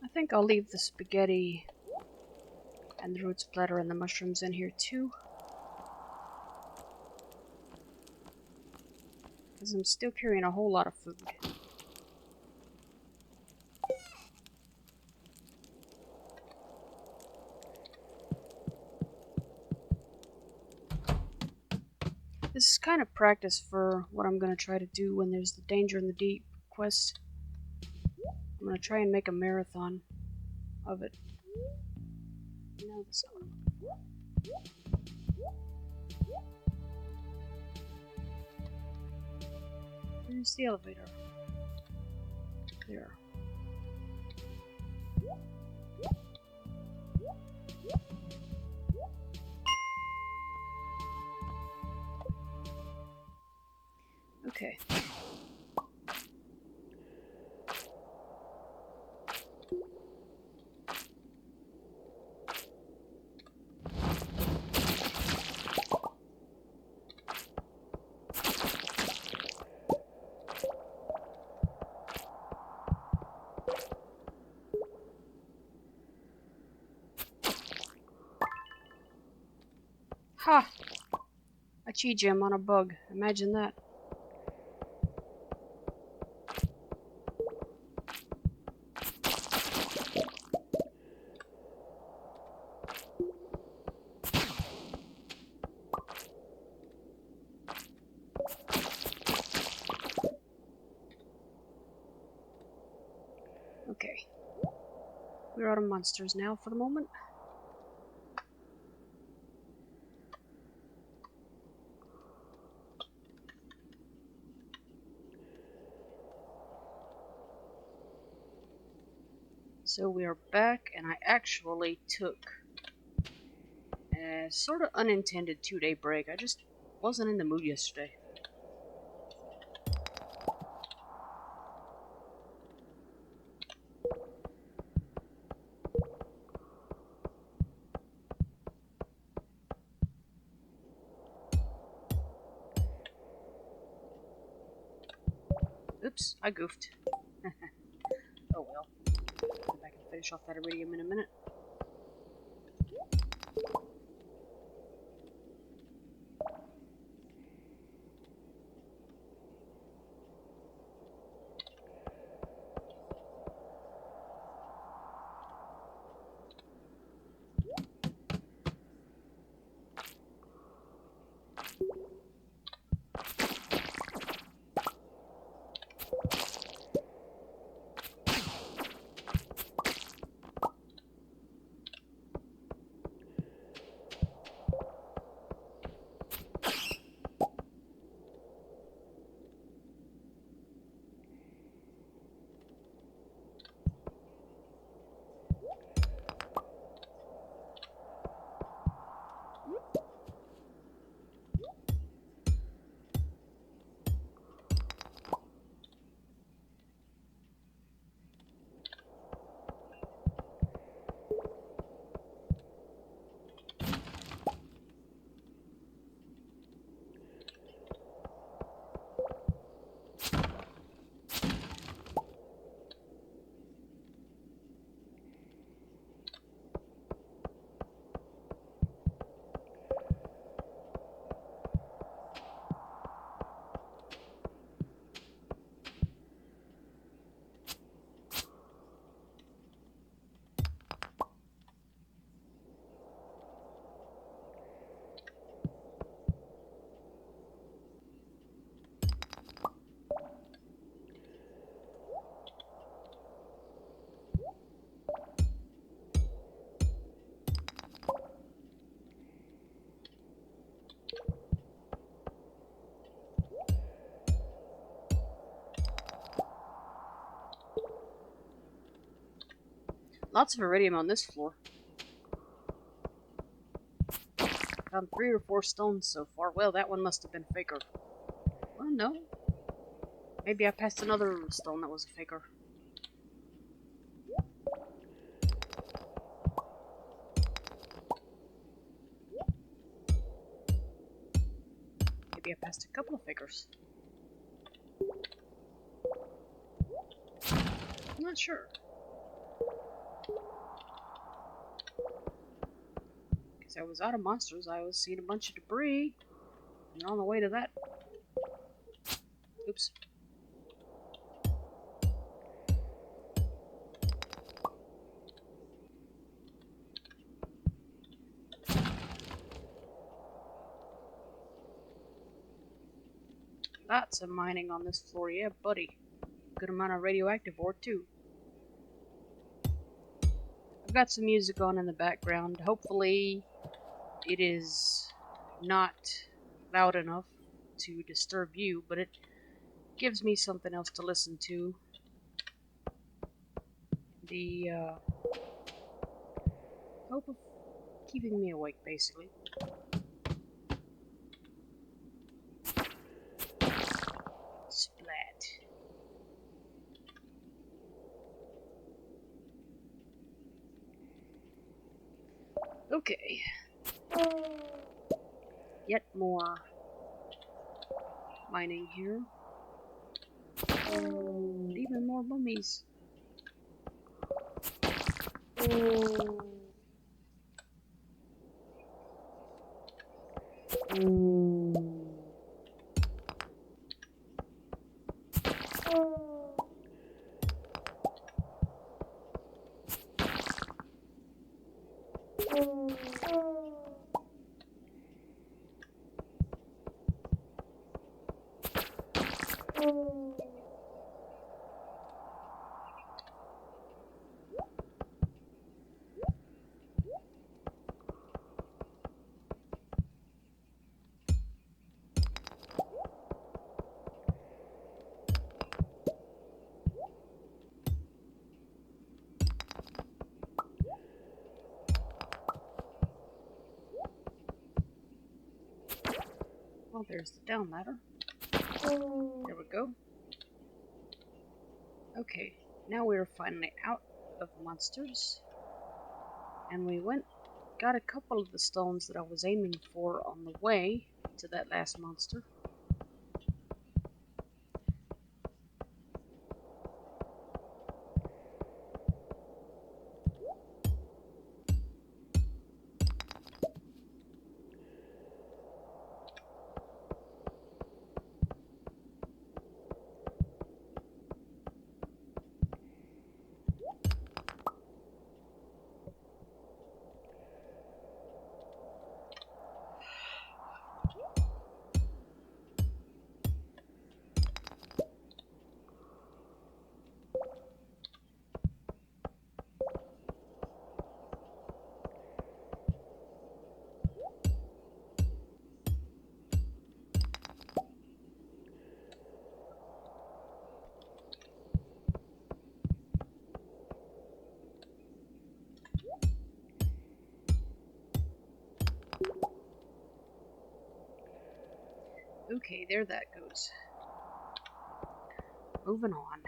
I think I'll leave the spaghetti and the root splatter and the mushrooms in here too. Because I'm still carrying a whole lot of food. This is kind of practice for what I'm going to try to do when there's the Danger in the Deep quest. I'm going to try and make a marathon of it. No, this one. Where's the elevator? There. Okay. Ha! A Qi gem on a bug. Imagine that. Okay. We're out of monsters now for the moment. So we are back, and I actually took a sort of unintended 2-day break. I just wasn't in the mood yesterday. Oops, I goofed. Oh well. Go back and finish off that iridium in a minute. Lots of iridium on this floor. Found 3 or 4 stones so far. Well, that one must have been a faker. Well, no. Maybe I passed another stone that was a faker. Maybe I passed a couple of fakers. I'm not sure. Because I was out of monsters, I was seeing a bunch of debris. And on the way to that... Oops. Lots of mining on this floor, yeah, buddy. Good amount of radioactive ore, too. I've got some music on in the background. Hopefully it is not loud enough to disturb you, but it gives me something else to listen to. The hope of keeping me awake, basically. Splat. Okay. Yet more mining here. Even more mummies. Well, there's the down ladder. There we go. Okay, now we're finally out of monsters. And we got a couple of the stones that I was aiming for on the way to that last monster. Okay, there that goes. Moving on.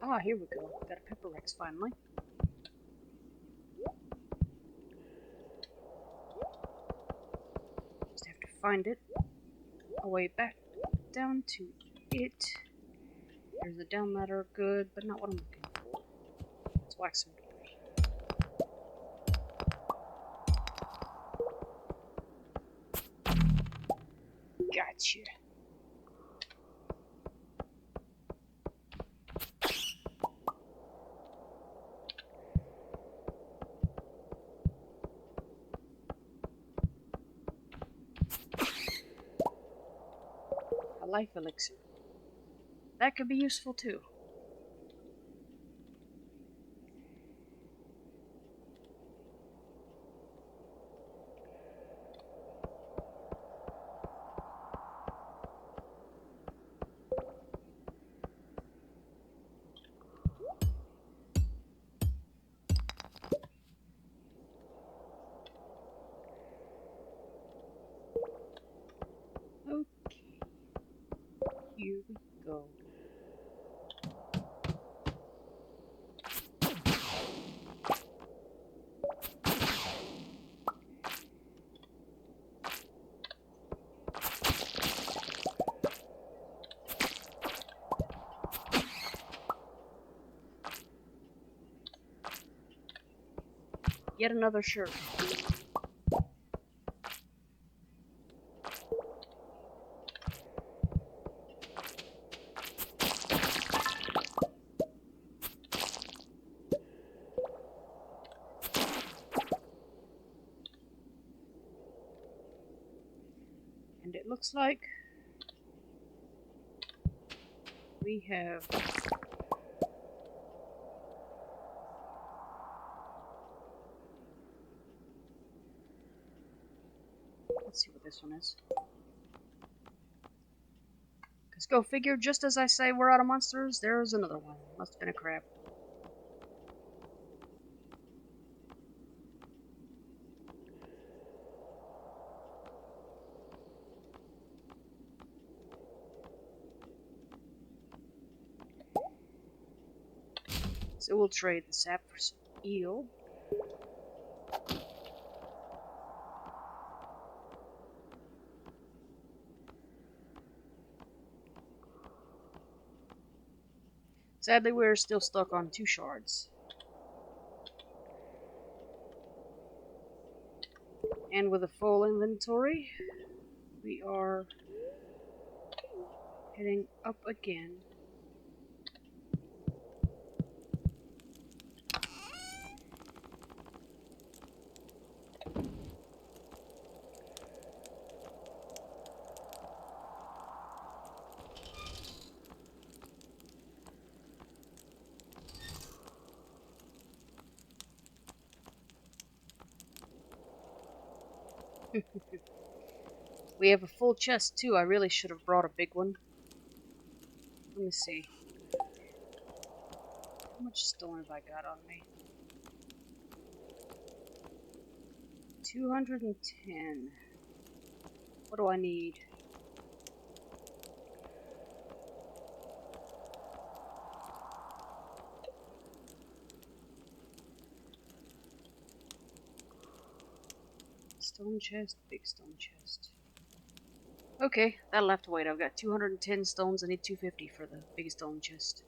Ah, here we go. Got a pepper Rex finally. Just have to find it. A way back down to it. There's a down ladder, good, but not what I'm looking for. Let's wax some doors. Gotcha. A life elixir. That could be useful too. Okay. Here we go. Yet another shirt. And it looks like we have let's see what this one is. Because go figure, just as I say we're out of monsters, there's another one. Must have been a crab. So we'll trade the sap for some eel. Sadly, we're still stuck on 2 shards. And with a full inventory, we are heading up again. We have a full chest too. I really should have brought a big one. Let me see. How much stone have I got on me? 210. What do I need? Stone chest, big stone chest. Okay, that'll have to wait. I've got 210 stones. I need 250 for the big stone chest.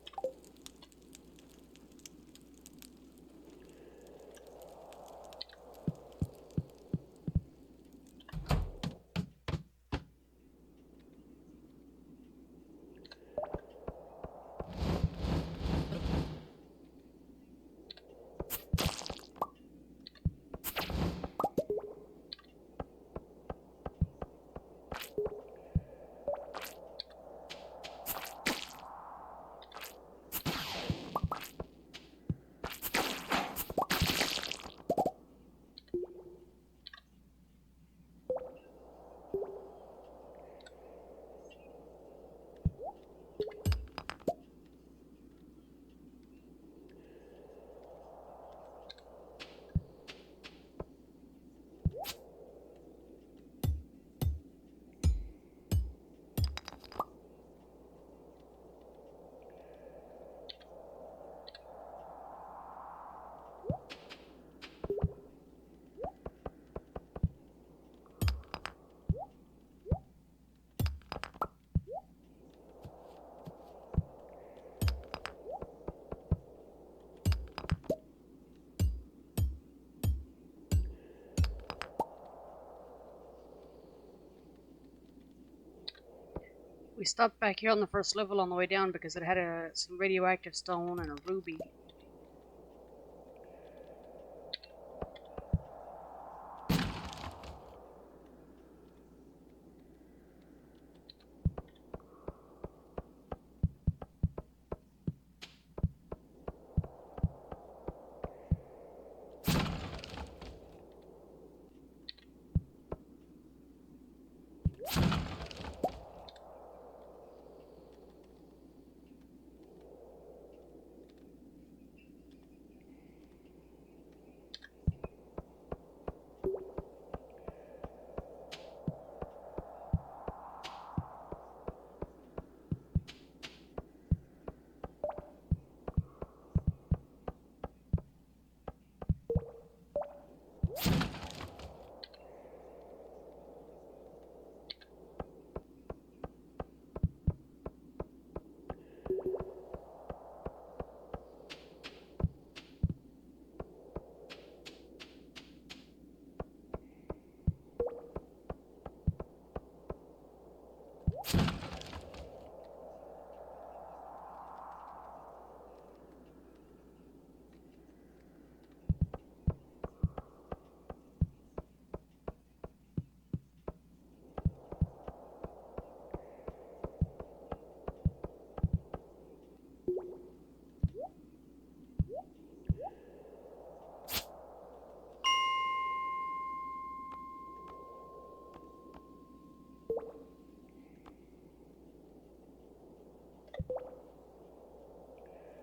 We stopped back here on the first level on the way down because it had some radioactive stone and a ruby.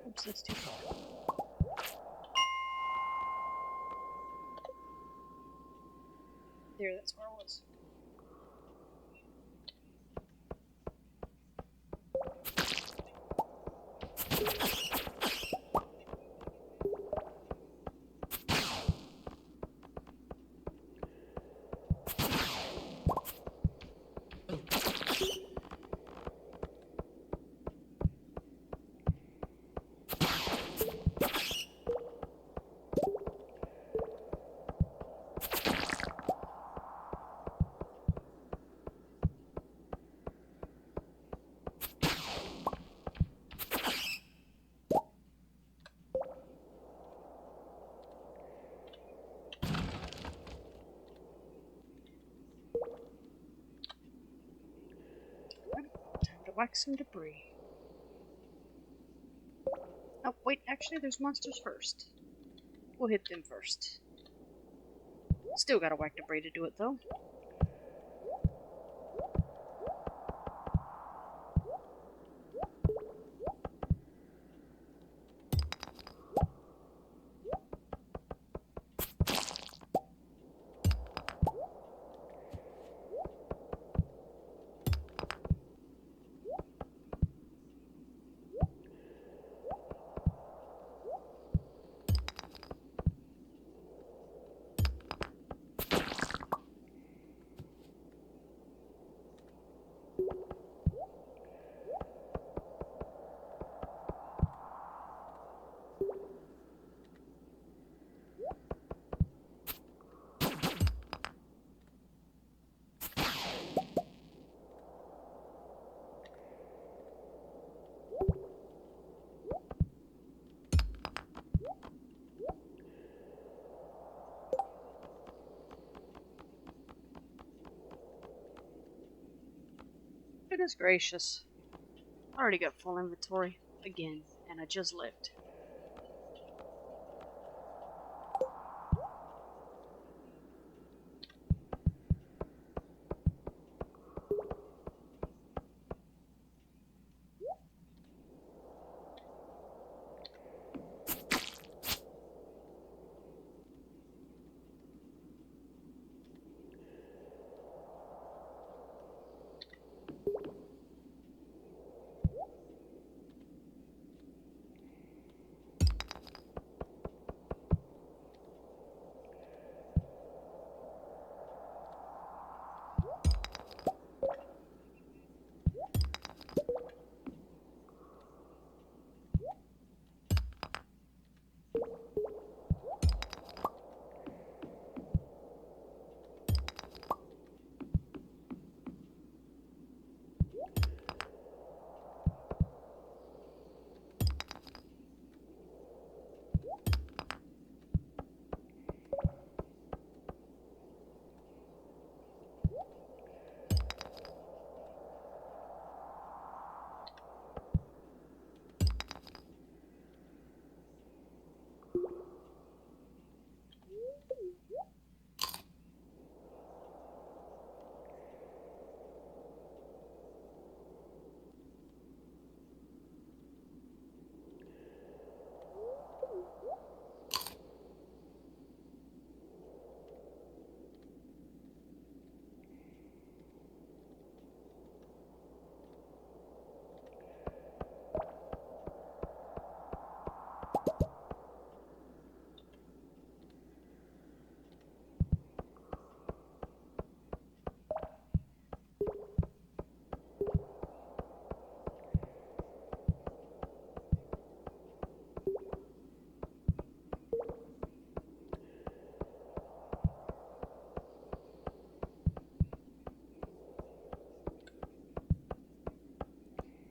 Oops, that's too far. There, that's where it was. Time to whack some debris. Oh, wait, actually, there's monsters first. We'll hit them first. Still gotta whack debris to do it, though. Goodness gracious. I already got full inventory again, and I just left.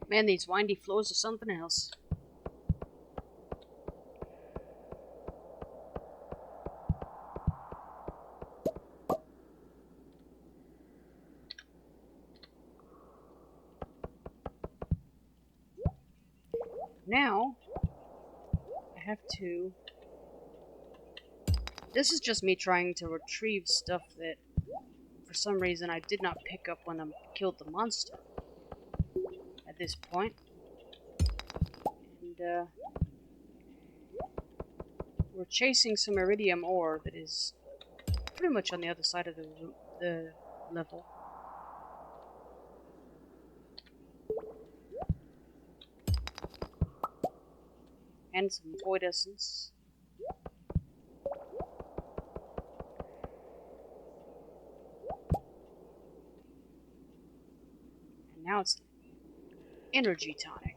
Man, these windy floors are something else. Now, I have to... This is just me trying to retrieve stuff that, for some reason, I did not pick up when I killed the monster. At this point. And, we're chasing some iridium ore that is pretty much on the other side of the level. And some void essence. And now it's energy tonic.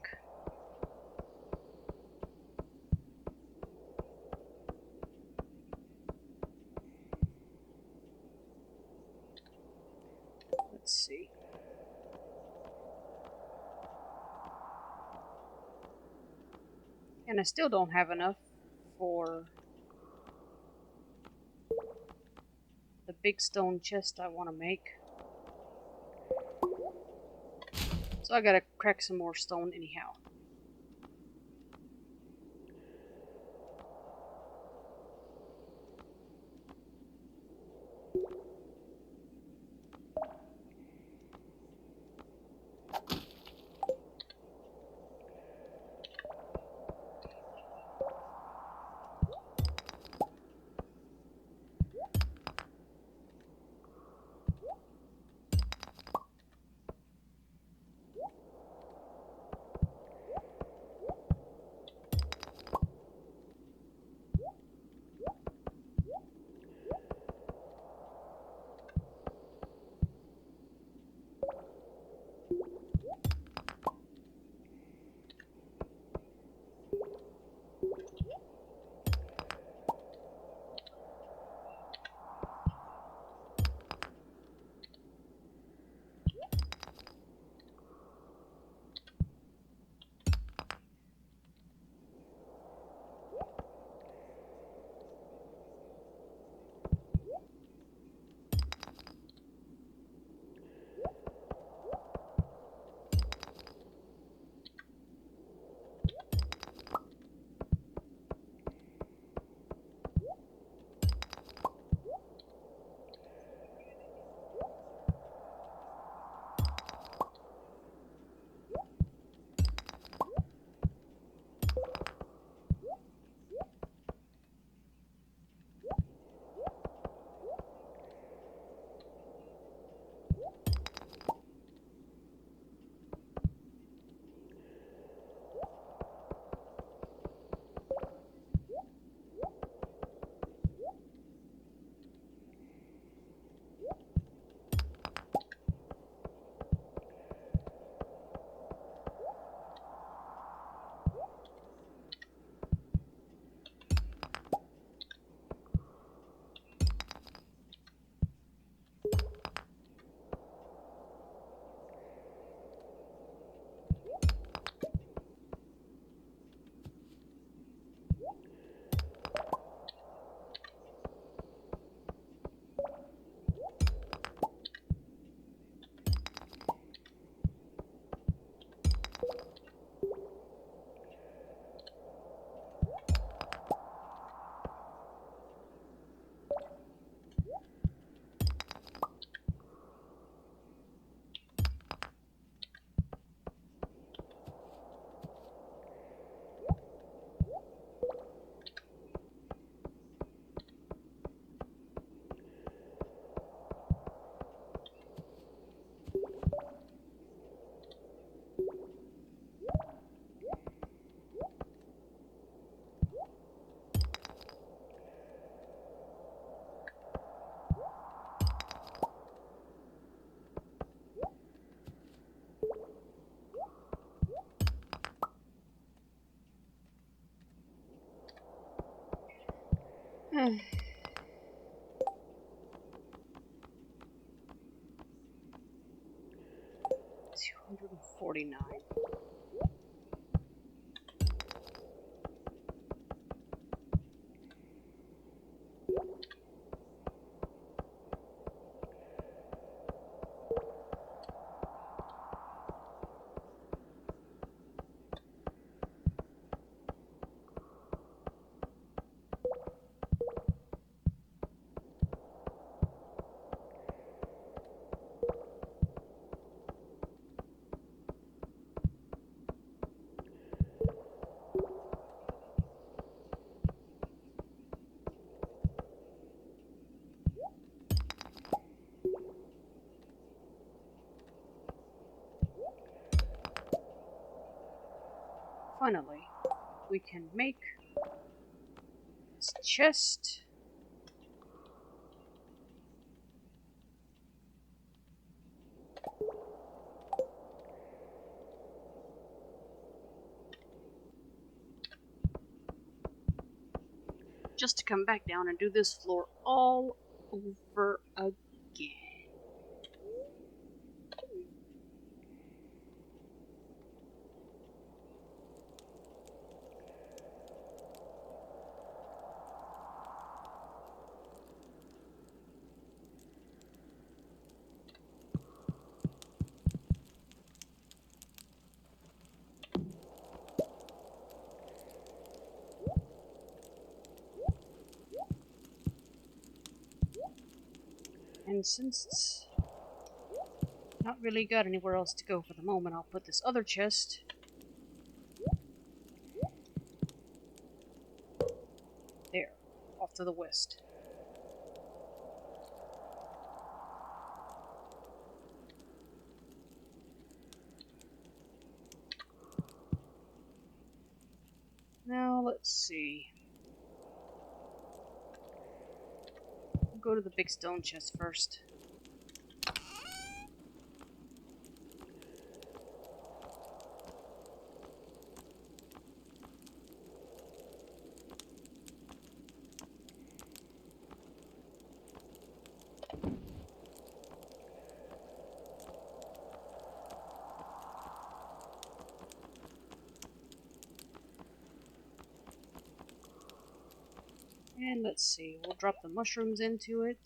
Let's see. And I still don't have enough for the big stone chest I want to make. So I gotta crack some more stone anyhow. 249. Finally, we can make this chest. Just to come back down and do this floor all over again. And since it's not really got anywhere else to go for the moment, I'll put this other chest there, off to the west. Now, let's see. We'll go to the big stone chest first. And let's see, we'll drop the mushrooms into it.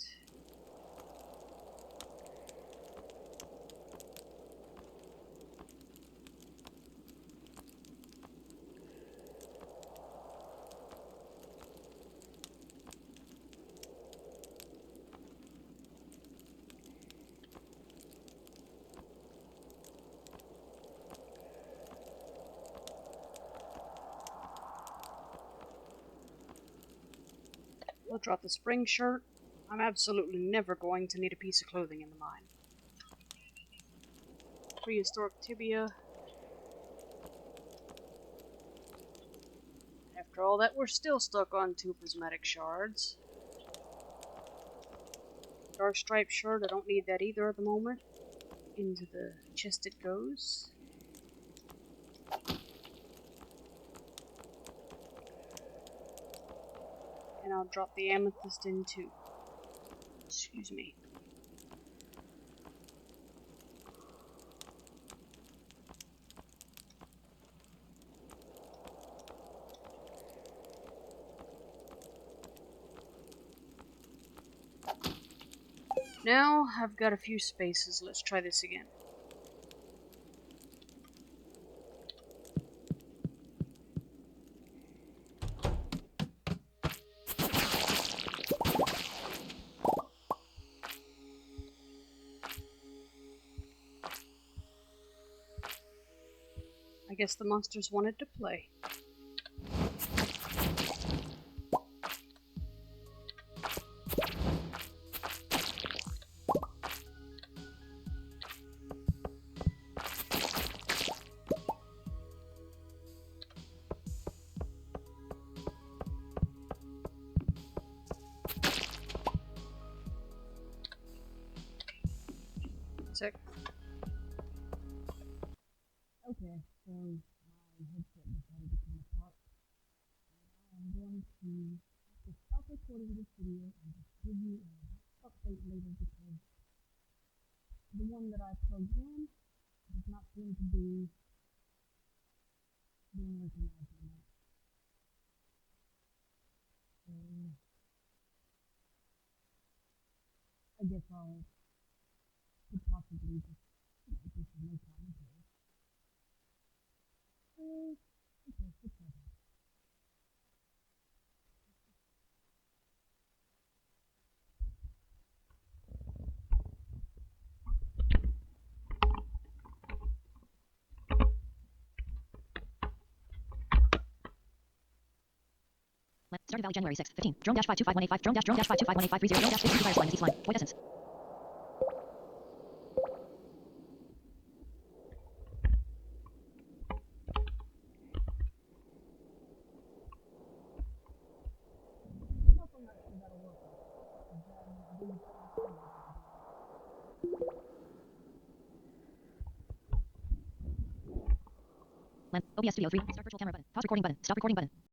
We'll drop the spring shirt. I'm absolutely never going to need a piece of clothing in the mine. Prehistoric tibia. After all that, we're still stuck on 2 prismatic shards. Dark striped shirt, I don't need that either at the moment. Into the chest it goes. And I'll drop the amethyst in too. Excuse me. Now I've got a few spaces. Let's try this again. I guess the monsters wanted to play. Sec. Okay, so my headset decided to come apart. I'm going to have to stop recording this video and just give you an update later because the one that I plugged in does not seem to be being recognized or not. So I guess I'll could possibly just do some no commentary. Okay, let's go ahead. Stardew Valley January 6th, 15. Drone-5251885, drone-5251853, drone-52 fire slime, east line, void essence. Nothing that that'll work with. Then OBS Studio 3, start virtual camera button, pause recording button, stop recording button.